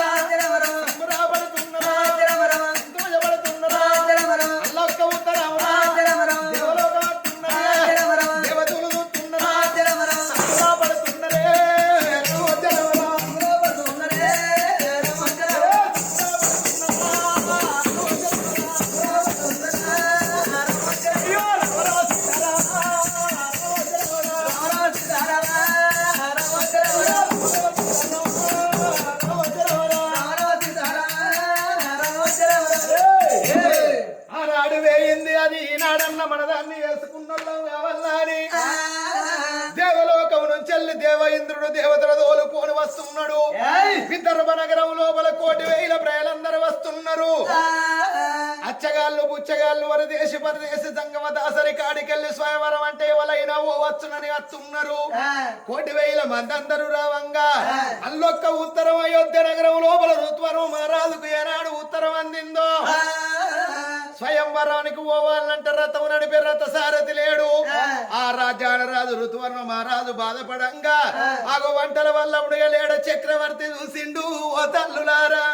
సంబరపడుతున్నారు సంతోషపడుతున్నారు అల్లొక్క ఉత్తరం దేవలోకం వస్తున్నారు దేవతలు చూస్తున్నారు సంబరపడుతున్నారే ఆనాడు వేయింది అది ఈనాడన్న మనదాన్ని వేసుకున్నోళ్ళం కావాలా అని దేవలోకం నుంచి వెళ్ళి దేవ ఇంద్రుడు దేవతల తోలుకొని వస్తున్నాడు విదర్భ నగరం లోపల 1,000 ప్రజలందరూ వస్తున్నారు అచ్చగాళ్ళు బుచ్చగాళ్ళు వరదేశి పరదేశి సంగమ దాసరి కాడికెళ్ళి స్వయంవరం అంటే ఎవరైనా ఓ వచ్చునని వస్తున్నారు 1,000 మంది అందరూ రావంగా అల్లొక్క ఉత్తరం అయోధ్య నగరం లోపల ఋత్వరం మహారాజుకు ఏనాడు ఉత్తరం అందిందో స్వయంవరానికి పోవాలంటే రథం నడిపే రథ సారథి లేడు ఆ రాజ్యాల రాజు ఋతువర్మ మహారాజు బాధపడంగా ఆగో వంటల వల్ల ఉడగలేడ చక్రవర్తి చూసిండు ఓ తల్లులారా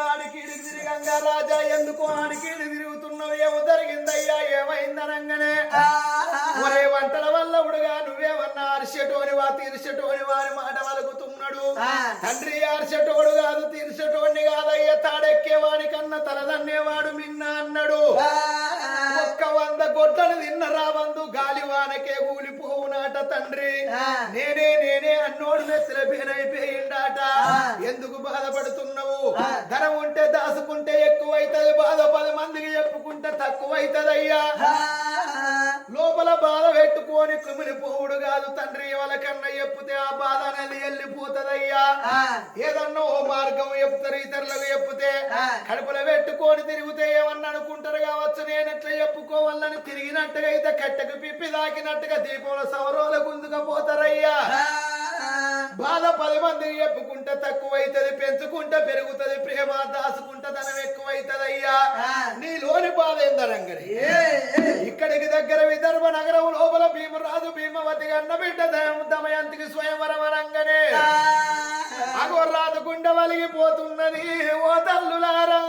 ఆడికీడి తిరిగంగా రాజా ఎందుకు ఆడికీడి తిరుగుతున్నావు ఏమో జరిగిందయ్యా ఏమైందనంగానే ఒరే వంటల వల్ల ఉడగా నువ్వేమన్నా అరిసెటోని వా తీర్చెటోని వారి మాట వలుకుతున్నాడు తండ్రి అరిసెటోడు కాదు తీర్చెటోడిని కాదయ్యా తాడెక్కేవాని కన్నా తలదన్నేవాడు మిన్న అన్నాడు ఒక్క 100 గొడ్డలు తిన్న రాబందు గాలివానకే కూలిపోవునాట తండ్రి నేనే అన్నోడు నెత్తిన పేనైపోయిండాట ఎందుకు బాధపడుతున్నావు ధనం ఉంటే దాసుకుంటే ఎక్కువైతది బాధ 10 మందికి చెప్పుకుంటే తక్కువైతదయ్యా లోపల బాధ పెట్టుకొని కుమిలిపోవుడు కాదు తండ్రి వాళ్ళకన్నా చెప్పుతే ఆ బాధ అనేది వెళ్ళిపోతదయ్యా ఏదన్నా ఓ మార్గం చెప్తారు ఇతరులకు చెప్తే కడుపులో పెట్టుకొని తిరిగితే ఏమన్నా అనుకుంటారు కావచ్చు నేను ఎట్లా చెప్పుకోవాలని తిరిగినట్టుగా అయితే కట్టెకు పిప్పి దాకినట్టుగా దీపంలో సౌరోల గుందుకపోతారయ్యా బాధ 10 మందికి చెప్పుకుంటే తక్కువైతది పెంచుకుంటే పెరుగుతది ప్రేమ దాసుకుంటే ధనం ఎక్కువైతదయ్యా నీలోని బాధ ఏందరంగని ఇక్కడికి దగ్గర విదర్భ నగరం లోపల భీమరాజు భీమవతి గన్న బిడ్డ దమయంతికి స్వయంవరం అనగానే అగో రాదు గుండె నలిగిపోతున్నది ఓ తల్లులారా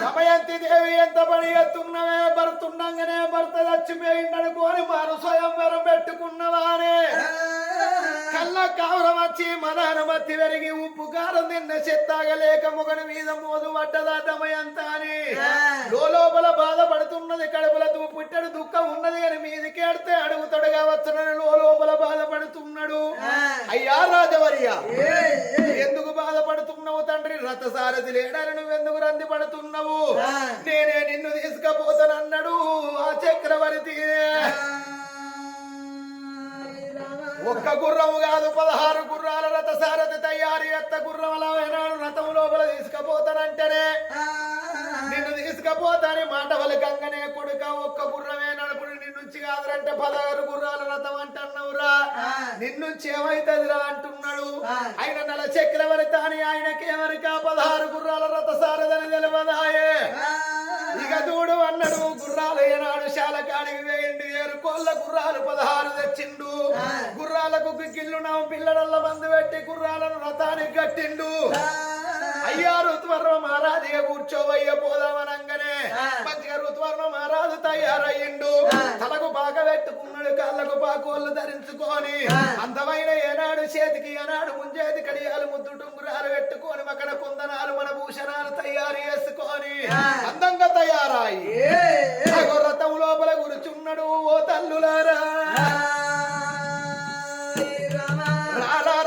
దమయంతి దేవి ఎంత పని ఎత్తున్నవే భర్తుండగానే భర్త చచ్చిపోయిందనుకోని మారు స్వయంవరం పెట్టుకున్నవానే కళ్ళ కావరం వచ్చి మదానమత్తి వెరిగి ఉప్పు కారం తిన్న చెత్తాగలేక మొగని మీద మోదు పడ్డదా దమయంత అని లోపల బాధపడుతున్నది కడుపుల పుట్టడు దుఃఖం ఉన్నది అని మీదికేడితే అడుగుతాడుగా వచ్చనని లోపల బాధపడుతున్నాడు అయ్యా రాజవర్య ఎందుకు బాధపడుతున్నావు తండ్రి రథసారథి లేడని నువ్వెందుకు రంది పడుతున్నావు నేనే నిన్ను తీసుకపోతానన్నాడు ఆ చక్రవర్తి ఒక్క గుర్రము కాదు 16 గుర్రాల రథసారథి తయారు ఎత్త గుర్రం అలా అయినాడు రథం లోపల తీసుకపోతానంటేనే నిన్ను తీసుకపోతాని మాట వలకంగానే కొడుక ఒక్క గుర్రమే నడుపుడు నిన్నుంచి కాదురంటే 16 గుర్రాల రథం అంటున్నావురా నిన్నుంచి ఏమైతుందిరా అంటున్నాడు ఆయన నల చక్రవర్తి అని ఆయనకేమరికా 16 గుర్రాల రథసారథని తెలియదాయే ఇక చూడు అన్నాడు గుర్రాలు ఏనాడు శాలకాడికి వేయండి 7 కోళ్ళ గుర్రాలు 16 తెచ్చిండు గుర్రాలకు గిల్లు నావు పిల్లడల్ల మందు పెట్టి గుర్రాలను రథానికి కట్టిండు అయ్యా ఋతువర్మ మహారాజుగా కూర్చోవయ్య పోదామనంగానే మంచిగా ఋతువర్మ మహారాజు తయారయ్యిండు తలకు పాక పెట్టుకున్నాడు కాళ్ళకు పాకోళ్ళు ధరించుకొని అందమైన ఏనాడు చేతికి ఏనాడు ముంజేతి కడియాలు ముద్దు టుంగురాలు పెట్టుకొని మకడ కుందనాలు మన భూషణాలు తయారు చేసుకొని అందంగా తయారాయి రథం లోపల కూర్చున్నాడు ఓ తల్లులారా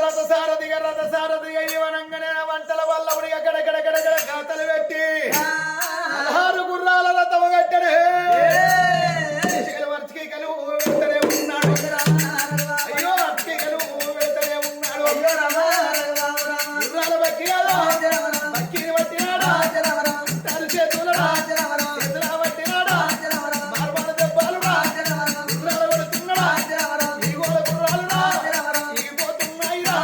రథసారథిగా రథసారథిగా ఇవనంగానే వంటల వల్ల గడగడగడగడ గాతలు పెట్టి 16 గుర్రాల రథము కట్టడే వర్చికి కలువు వెళ్తూనే ఉన్నాడు అయ్యో అర్చికి కలువు వెళ్తూనే ఉన్నాడు గుర్రాల బక్కియాలో బక్కిని పట్టినాడా చేతులడా చేతుల పట్టినాడా మార్మల దెబ్బలుడా గుర్రాల పడుతున్నాడా ఈగోల గుర్రాలుడా ఈగిపోతున్నాయిరా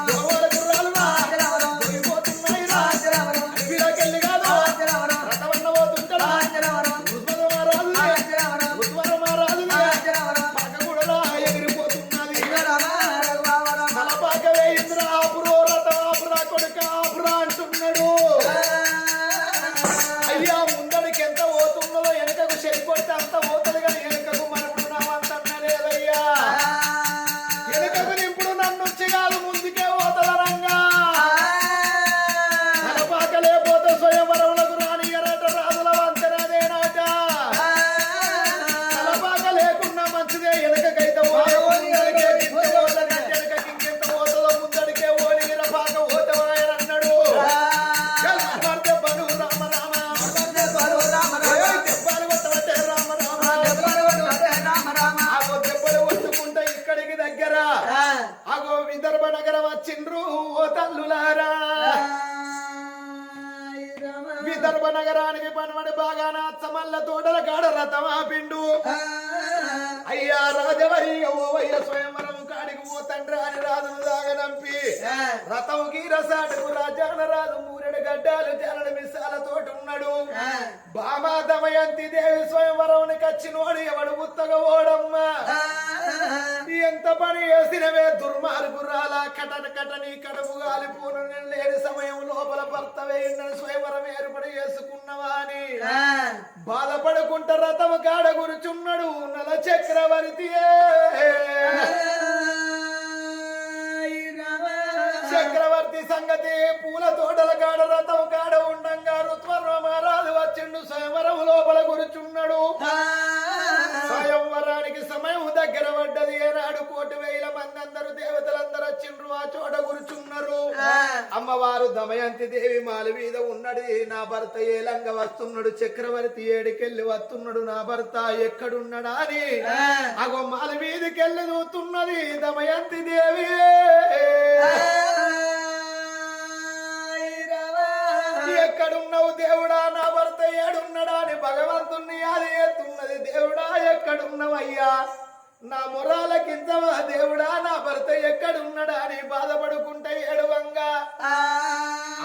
గోవల గుర్రాలుడా పోయిపోతున్నాయిరా అడవిలోకెళ్ళి కాదు రథవన్న పోతుంటాడా ఉద్వర మహారాజులే పాక కూడా ఎగిరిపోతున్నది తలపాక వేయింద్రా ఆపురో రథమాపురా కొడుక ఆపురా అంటున్నాడు అయ్యా ముందడికి ఎంత పోతున్నదో వెనకకు చెరిపొడితే అంత పోతుంది కానీ వెనకకు మనప్పుడు నావంతన్నలేదయ్యా వెనకకు ఇప్పుడు నన్ను వచ్చి కాదు ముందుకే పోతల రంగా తలపాక లేకపోతే స్వయంవరములకు రాని ఎరట రాజుల వంతెనదేనాట తలపాక లేకున్నా మంచిదే వెనకకైతే వెనకకి ఇంకెంత పోతుందో ముందడికే ఓడి పాక పోతవాయనన్నాడు దెబ్బలు రామ రామ దెబ్బలు కొట్టబట్టే రామ రామ ఆగో దెబ్బలు కొట్టుకుంటే ఇక్కడికి దగ్గర ఆగో విదర్భ నగరం వచ్చిండ్రు ఓ తల్లులారా విదర్భ నగరానికి పనమడి బాగాన అచ్చమల్ల తోటల కాడ రథం ఆపిండు అయ్యా రాజవరి ఓవయ్య స్వయంవరం కాడికి ఓ తండ్రి అని రాజును దాగనంపి రథం గీరసాటుకు రాజాన రాజు మూరెడు గడ్డాలు జనడ మిసాల తోటి ఉన్నాడు బామా దమయంతి దేవి స్వయంవరం కచ్చినోడు ఎవడు ఉత్తగ ఓడమ్మా ఎంత పని వేసినవే దుర్మార్గురాల కటన కటని కడుపు గాలిపోను లేని సమయం లోపల భర్త వేయిందని స్వయంవరం ఏర్పడి చేసుకున్నవా అని బాధపడుకుంట రథము కాడ గురుచున్నాడు నల చక్రవర్తి చక్రవర్తి సంగతి పూల తోటల కాడ రథం కాడ ఉండంగా ఋత్వర్మ మహారాజు వచ్చిండు స్వయంవరం లోపల గురుచున్నాడు స్వయంవరానికి సమయం దగ్గర పడ్డది ఏనాడు 1,000 మంది అందరూ దేవతలందరూ వచ్చిండ్రు ఆ చోట కూర్చున్నారు అమ్మవారు దమయంతి దేవి మాలి మీద ఉన్నది నా భర్త ఏలంగా వస్తున్నాడు చక్రవర్తి ఏడికెళ్ళి వస్తున్నాడు నా భర్త ఎక్కడున్నాడా అని అగో మాలి మీదకెళ్ళి చూస్తున్నది దమయంతి దేవి ఎక్కడున్నావు దేవుడా నా భర్త ఏడున్నాడా అని భగవంతుణ్ణి అది ఎత్తున్నది దేవుడా ఎక్కడున్నావయ్యా నా మొరాలకించవా దేవుడా నా భర్త ఎక్కడున్నాడా అని బాధపడుకుంటే ఏడువంగా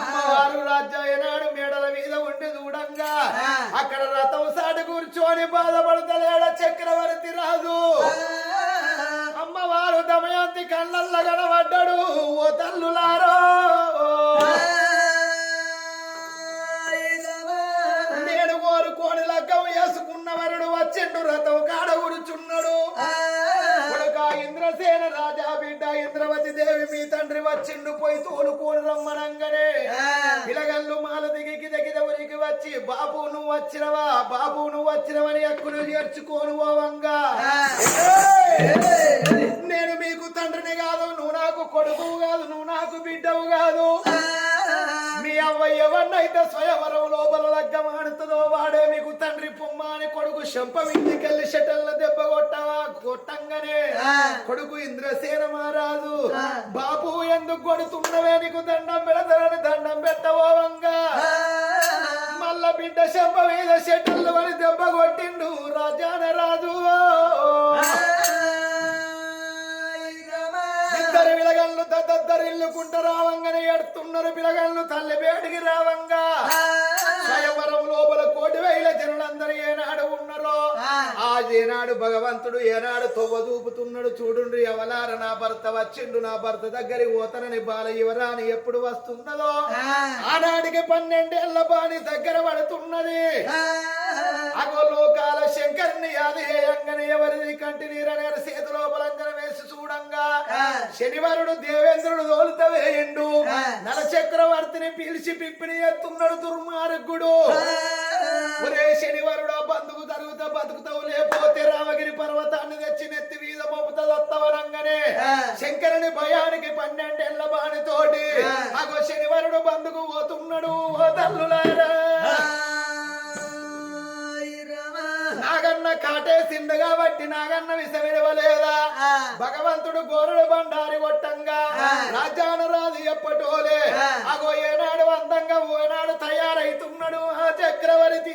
అమ్మవారు రాజ్యాయనాడు మేడల మీద ఉండి చూడంగా అక్కడ రథం సాటి కూర్చొని బాధపడతలేడ చక్రవర్తి రాజు అమ్మవారు దమయంతి కళ్ళల్ల కనబడ్డాడు వచ్చిండు పోయి తోలుకోని రమ్మనంగానే పిలగల్లు మాల దిగి గిద ఊరికి వచ్చి బాబు నువ్వు వచ్చినవని అక్కును చేర్చుకోను ఓవంగా నేను మీకు తండ్రిని కాదు నువ్వు నాకు కొడుకు కాదు నువ్వు నాకు బిడ్డవు కాదు మీ అవ్వ ఎవరినైతే స్వయంవరం లోపల లగ్గమాడుతుందో వాడే మీకు తండ్రి పొమ్మ అని కొడుకు శంప ఇంటికెళ్ళి షటల్ల దెబ్బ కొట్టంగానే కొడుకు ఇంద్రసేన మహారాజు బాబు ఎందుకు కొడుతున్నవే నీకు దండం పెడతారని దండం పెట్టవోవంగా మళ్ళా బిడ్డ శంప మీద షటల్లు అని దెబ్బ కొట్టిండు రాజాన రాజు ఇద్దరు పిలగళ్ళు దద్దరిల్లుకుంటూ రావంగానే ఎడుతున్నారు పిలగళ్ళు తల్లి బేటికి రావంగా స్వయంవరం లోపల 1,000,000 జనులందరూ ఏనాడు ఉన్నారో ఆ ఏనాడు భగవంతుడు ఏనాడు తొవ్వ చూపుతున్నాడు చూడుండ్రి ఎవలార నా భర్త వచ్చిండు నా భర్త దగ్గరికి పోతనని బాల యువరాని ఎప్పుడు వస్తున్నదో ఆనాడికి 12 ఏళ్ల బాని దగ్గర పడుతున్నది అగో లోకాల శంకర్ని యాదయంగానే ఎవరిది కంటి నీరనే చేతిలో బలంజన వేసి చూడంగా శనివారుడు దేవేంద్రుడు తోలుత వేయిండు నల చక్రవర్తిని పిలిచి పిప్పిని ఎత్తున్నాడు దుర్మార్గుడు ఒరే శనివారుడు బంధుకు తరుగుతా బతుకుతావు లేకపోతే రామగిరి పర్వతాన్ని తెచ్చి నెత్తి మీద మోపుతదత్తవనంగానే శంకరుని భయానికి 12 ఏళ్ల బాణితోటి అగో శనివారుడు బంధుకు పోతున్నాడు ఓ తల్లులారా నాగన్న కాటేసిండు కాబట్టి నాగన్న విసవిడవలేదా భగవంతుడు గోరుడు బండారి కొట్టంగా రాజాన రాజు ఎప్పటోలే అగో ఏనాడు అందంగా ఓనాడు తయారైతున్నాడు ఆ చక్రవర్తి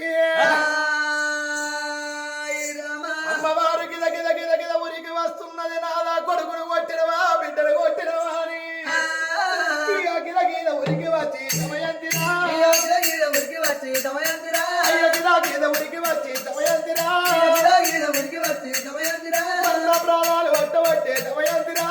అమ్మవారు గిద గిద గిద గిద ఊరికి వస్తున్నది నాదా కొడుకును కొట్టినవా బిడ్డను కొట్టినవా అని గిద గిద ఊరికి వచ్చి సమయంతిరా ప్రాణాలు పట్టబట్టే తమయంతిరా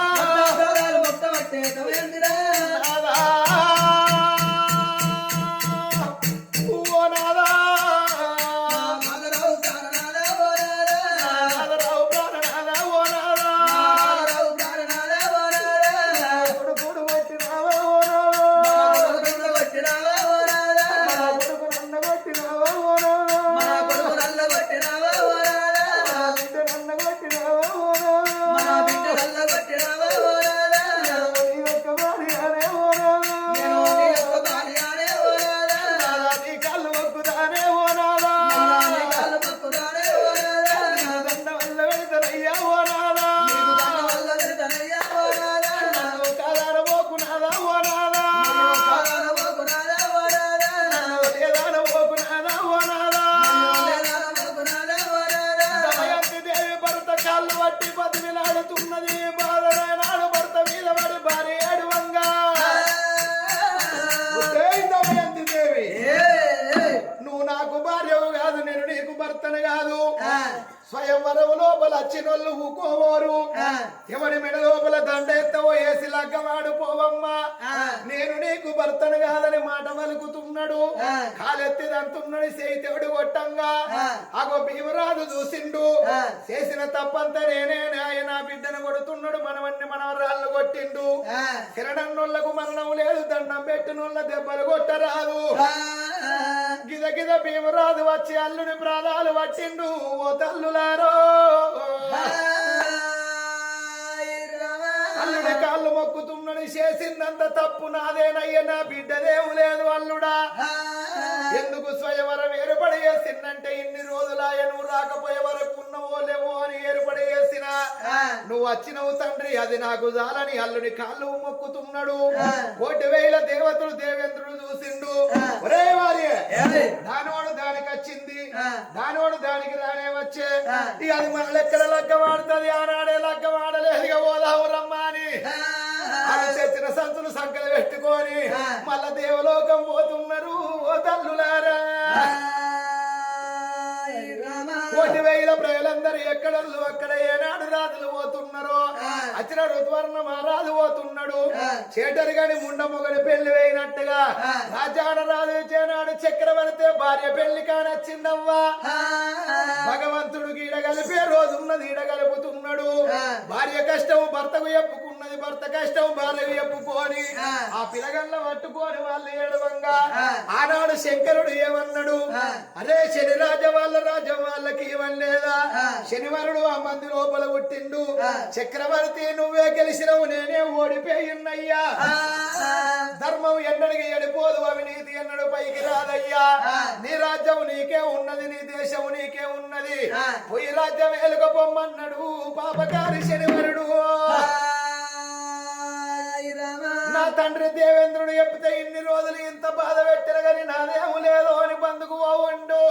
స్వయంవరం లోపల వచ్చినోళ్ళు ఊకోవోరు ఎవరి మెడ లోపల దండ ఎత్తవో ఏసి లగ్గవాడు పోవమ్మా నేను నీకు భర్తను కాదని మాట పలుకుతున్నాడు కాలెత్తిదంటున్నాడు చేయితేడు కొట్టంగా అగో భీమరాజు చూసిండు చేసిన తప్పంతా నేనే ఆయన బిడ్డను కొడుతున్నాడు మనవన్ని మనవరాళ్ళు కొట్టిండు శరణన్నోళ్లకు మరణం లేదు దండం పెట్టినోళ్ళ దెబ్బలు కొట్టరాదు గిద గిద భీమరాజు వచ్చి అల్లుని ప్రాణాలు పట్టిండు ఓ తల్లులారో అల్లుడి కాళ్ళు మొక్కుతున్నాడు చేసిందంత తప్పు నాదేనయ్య నా బిడ్డదేవు లేదు అల్లుడా ఎందుకు స్వయంవరం ఏర్పడి చేసిందంటే ఇన్ని రోజులాయ నువ్వు రాకపోయే వరకు ఉన్నవో లేవో అని ఏర్పడి చేసిన నువ్వు వచ్చినవు తండ్రి అది నాకు జాలని అల్లుని కాళ్ళు మొక్కుతున్నాడు 1,000,000 దేవతలు దేవేంద్రుడు చూసిండు ఒరే వారి దానివాడు దానికి వచ్చింది దానివాడు దానికి రానే వచ్చే ఇక అది మన లెక్కల లగ్గ వాడుతుంది ఆనాడే లగ్గ వాడలేదు ఇక ఓదావు రమ్మా అని తెచ్చిన సంచులు సంకలు పెట్టుకొని మళ్ళా దేవలోకం పోతున్నారు ఓ తల్లులారా 1,000,000 ప్రజలందరూ ఎక్కడళ్ళు అక్కడ ఏనాడు రాజులు పోతున్నారో అచ్చిన ఋతువర్ణ మహారాజు పోతున్నాడు చేటరు గాని ముండ మొగని పెళ్లి వేయినట్టుగా రాజాన రాజు చేనాడు చక్రవర్తి భార్య పెళ్లి కానొచ్చిందవ్వా భగవంతుడు ఈడ కలిపే రోజున్నది ఈడ కలుపుతున్నాడు భార్య కష్టం కష్టం భర్తకు చెప్పుకున్నది, భర్త కష్టం భార్యకు చెప్పుకొని ఆ పిలగల్ల పట్టుకొని వాళ్ళు ఏడవంగా ఆనాడు శంకరుడు ఏమన్నాడు, అరే శని రాజ్యం వాళ్ళకి ఇవ్వలేదా, శనివారుడు ఆ మంది లోపల పుట్టిండు, చక్రవర్తి నువ్వే గెలిచినవు నేనే ఓడిపోయిన్నయ్యా, ధర్మం ఎన్నడికి ఎడిపోదు అవినీతి ఎన్నడు పైకి రాదయ్యా, నీ రాజ్యం నీకే ఉన్నది, నీ దేశం నీకే ఉన్నది, పోయి రాజ్యం ఏలుకపోమ్మన్నాడు పాపకారి శనివరుడు. నా తండ్రి దేవేంద్రుడు చెప్తే ఇన్ని రోజులు ఇంత బాధ పెట్టరు గాని నాదేమో లేదో అని బందుకు పోవండు.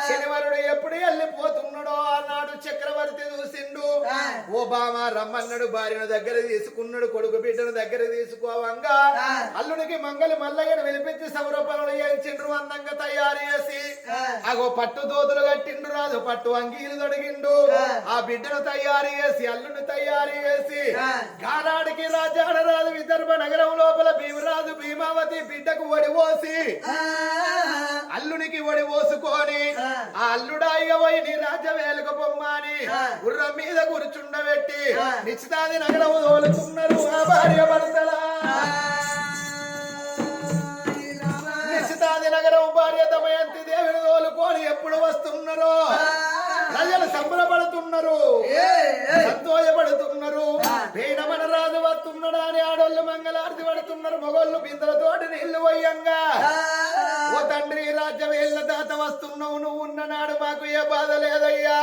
శనివారుడు ఎప్పుడు వెళ్ళిపోతున్నాడో అన్నాడు చక్రవర్తి చూసిండు. ఓ బామా రమ్మన్నాడు, భార్యను దగ్గర తీసుకున్నాడు, కొడుకు బిడ్డను దగ్గర తీసుకోవంగా అల్లుడికి మంగళి మల్లయ్యను పిలిపించి సౌరపనులు చేయించిండ్రు, అందంగా తయారు చేసి అగో పట్టు దోతులు కట్టిండు, రాజు పట్టు అంగీలు తొడిగిండు, ఆ బిడ్డను తయారు చేసి అల్లుడిని తయారు చేసి గానాడికి రాజాడ రాజు విదర్భ నగరం లోపల భీమరాజు భీమావతి బిడ్డకు వడిపోసి అల్లునికి వడి పోసుకొని ఆ అల్లుడాయిగా పోయి నీ రాజ్యం వేలుకపోమ్మని గుర్రం మీద కూర్చుండబెట్టి నిశ్చితాది నగరం తోలుతున్నారు ఆ భార్య భర్తలా. నిశ్చితాది నగరం భార్య దమయంతి దేవిని తోలుకొని ఎప్పుడు వస్తున్నారో ప్రజలు సంబరపడుతున్నారు, సంతోషపడుతున్నారు, పేడమన రాజు వస్తున్నాడా అని ఆడోళ్ళు మంగళారతి పడుతున్నారు, మొగోళ్ళు బిందెలతోటి నీళ్లు పోయంగా ఓ తండ్రి రాజ్యం ఏళ్ళ దాత వస్తున్నావు, నువ్వు ఉన్ననాడు మాకు ఏ బాధ లేదయ్యా,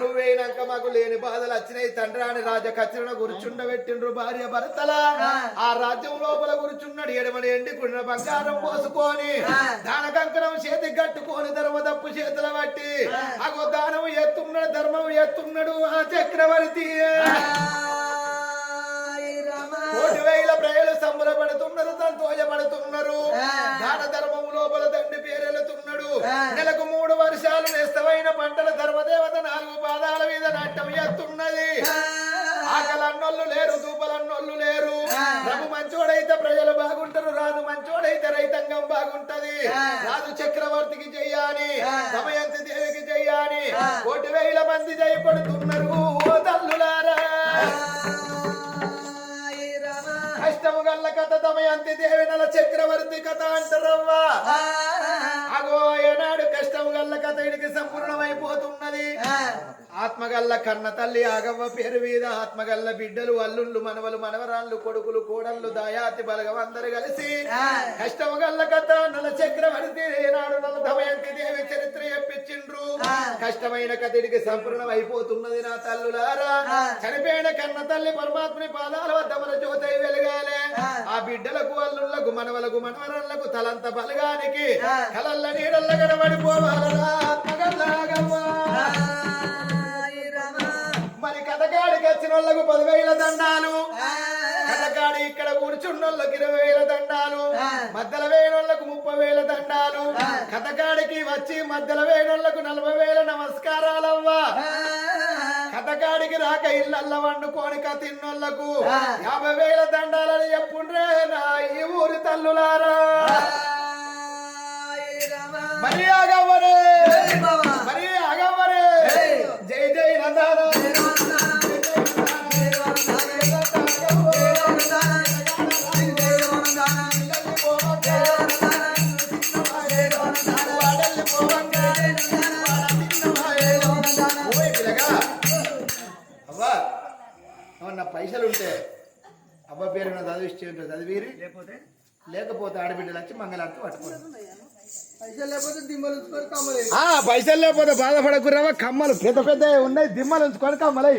నువ్వేనాక మాకు లేని బాధలు వచ్చినాయి తండ్రి అని రాజ కచ్చిరణ కూర్చుండబెట్టిండ్రు భార్య భర్తలా. ఆ రాజ్యం లోపల కూర్చున్నాడు, ఎడమని ఎండికున్న బంగారం పోసుకొని దాన కంకణం చేతికి కట్టుకొని ధర్మదప్పు చేతుల బట్టి అగో దానం ఎత్తున్నాడు, ధర్మం ఎత్తున్నాడు ఆ చక్రవర్తి. 1,000 ప్రజలు సంబరపడుతున్నారు, సంతోషపడుతున్నారు, దాన ధర్మం లోపల తండ్రి పేరెళ్తున్నాడు. నెలకు 3 వర్షాలు నేస్తమైన పంటల ధర్మదేవత 4 పాదాల మీద నాట్యం ఎత్తున్నది. ఆకలన్నోళ్ళు లేరు, దూపలన్నోళ్ళు లేరు, రఘు మంచోడైతే ప్రజలు బాగుంటారు, రాజు మంచోడైతే రైతాంగం బాగుంటది. రాజు చక్రవర్తికి చెయ్యాని, దమయంతి దేవికి చెయ్యాని 1,000 మంది జయపడుతున్నారు. ఓ తల్లులారా, కష్టము గల్ల కథ దమయంతి దేవి నల చక్రవర్తి కథ అంటారవ్వా. అగో ఏనాడు కష్టము గల్ల కథ ఇడికి సంపూర్ణమైపోతున్నది. ఆత్మగల్ల కన్న తల్లి ఆగవ్వ పేరు మీద ఆత్మగల్ల బిడ్డలు అల్లుళ్ళు మనవలు మనవరాళ్ళు కొడుకులు కోడళ్ళు దాయాతి బలగం అందరు కలిసి కష్టము గల్ల కథ నల చక్రవర్తి ఏనాడు నల దమయంతి దేవి చరిత్ర చెప్పించిండ్రు. కష్టమైన కథడికి సంపూర్ణం అయిపోతున్నది. నా తల్లులారా, చనిపోయిన కన్న తల్లి పరమాత్మని పాదాల వద్ద మన జ్యోతి వెలగాలే. ఆ బిడ్డలకు అల్లుళ్లకు మనవలకు మనవరాళ్లకు తలంత బలగానికి కలల్ల నీడల్ల కనబడిపోవాలరా ఆత్మగల్లాగవ్వ. మరి కథకాడికి వచ్చిన వాళ్ళకు 10,000 దండాలు, కథకాడి ఇక్కడ కూర్చున్నోళ్ళకి 20,000 దండాలు, మధ్యలో వేయనోళ్లకు 30,000 దండాలు, కథకాడికి వచ్చి మధ్యలో వేయనోళ్లకు 40,000 నమస్కారాలవ్వా. కథకాడికి రాక ఇళ్ళల్ల వండుకోని తిన్నోళ్లకు 50,000 దండాలని చెప్పుండ్రే నా ఈ ఊరి తల్లులారా. మరి ఆగవ్వరే, మరి ఆగవ్వరే, జై జై నందారా. ఏమన్నా పైసలు ఉంటే అబ్బా పేరు చదివిస్తే చదివిరి, లేకపోతే ఆడబిడ్డలు వచ్చి మంగళారతి పట్టుకోండి. పైసలు లేకపోతే బాధపడకురావా, కమ్మలు పెద్ద పెద్ద ఉన్నాయి, దిమ్మలు ఉంచుకొని కమ్మలై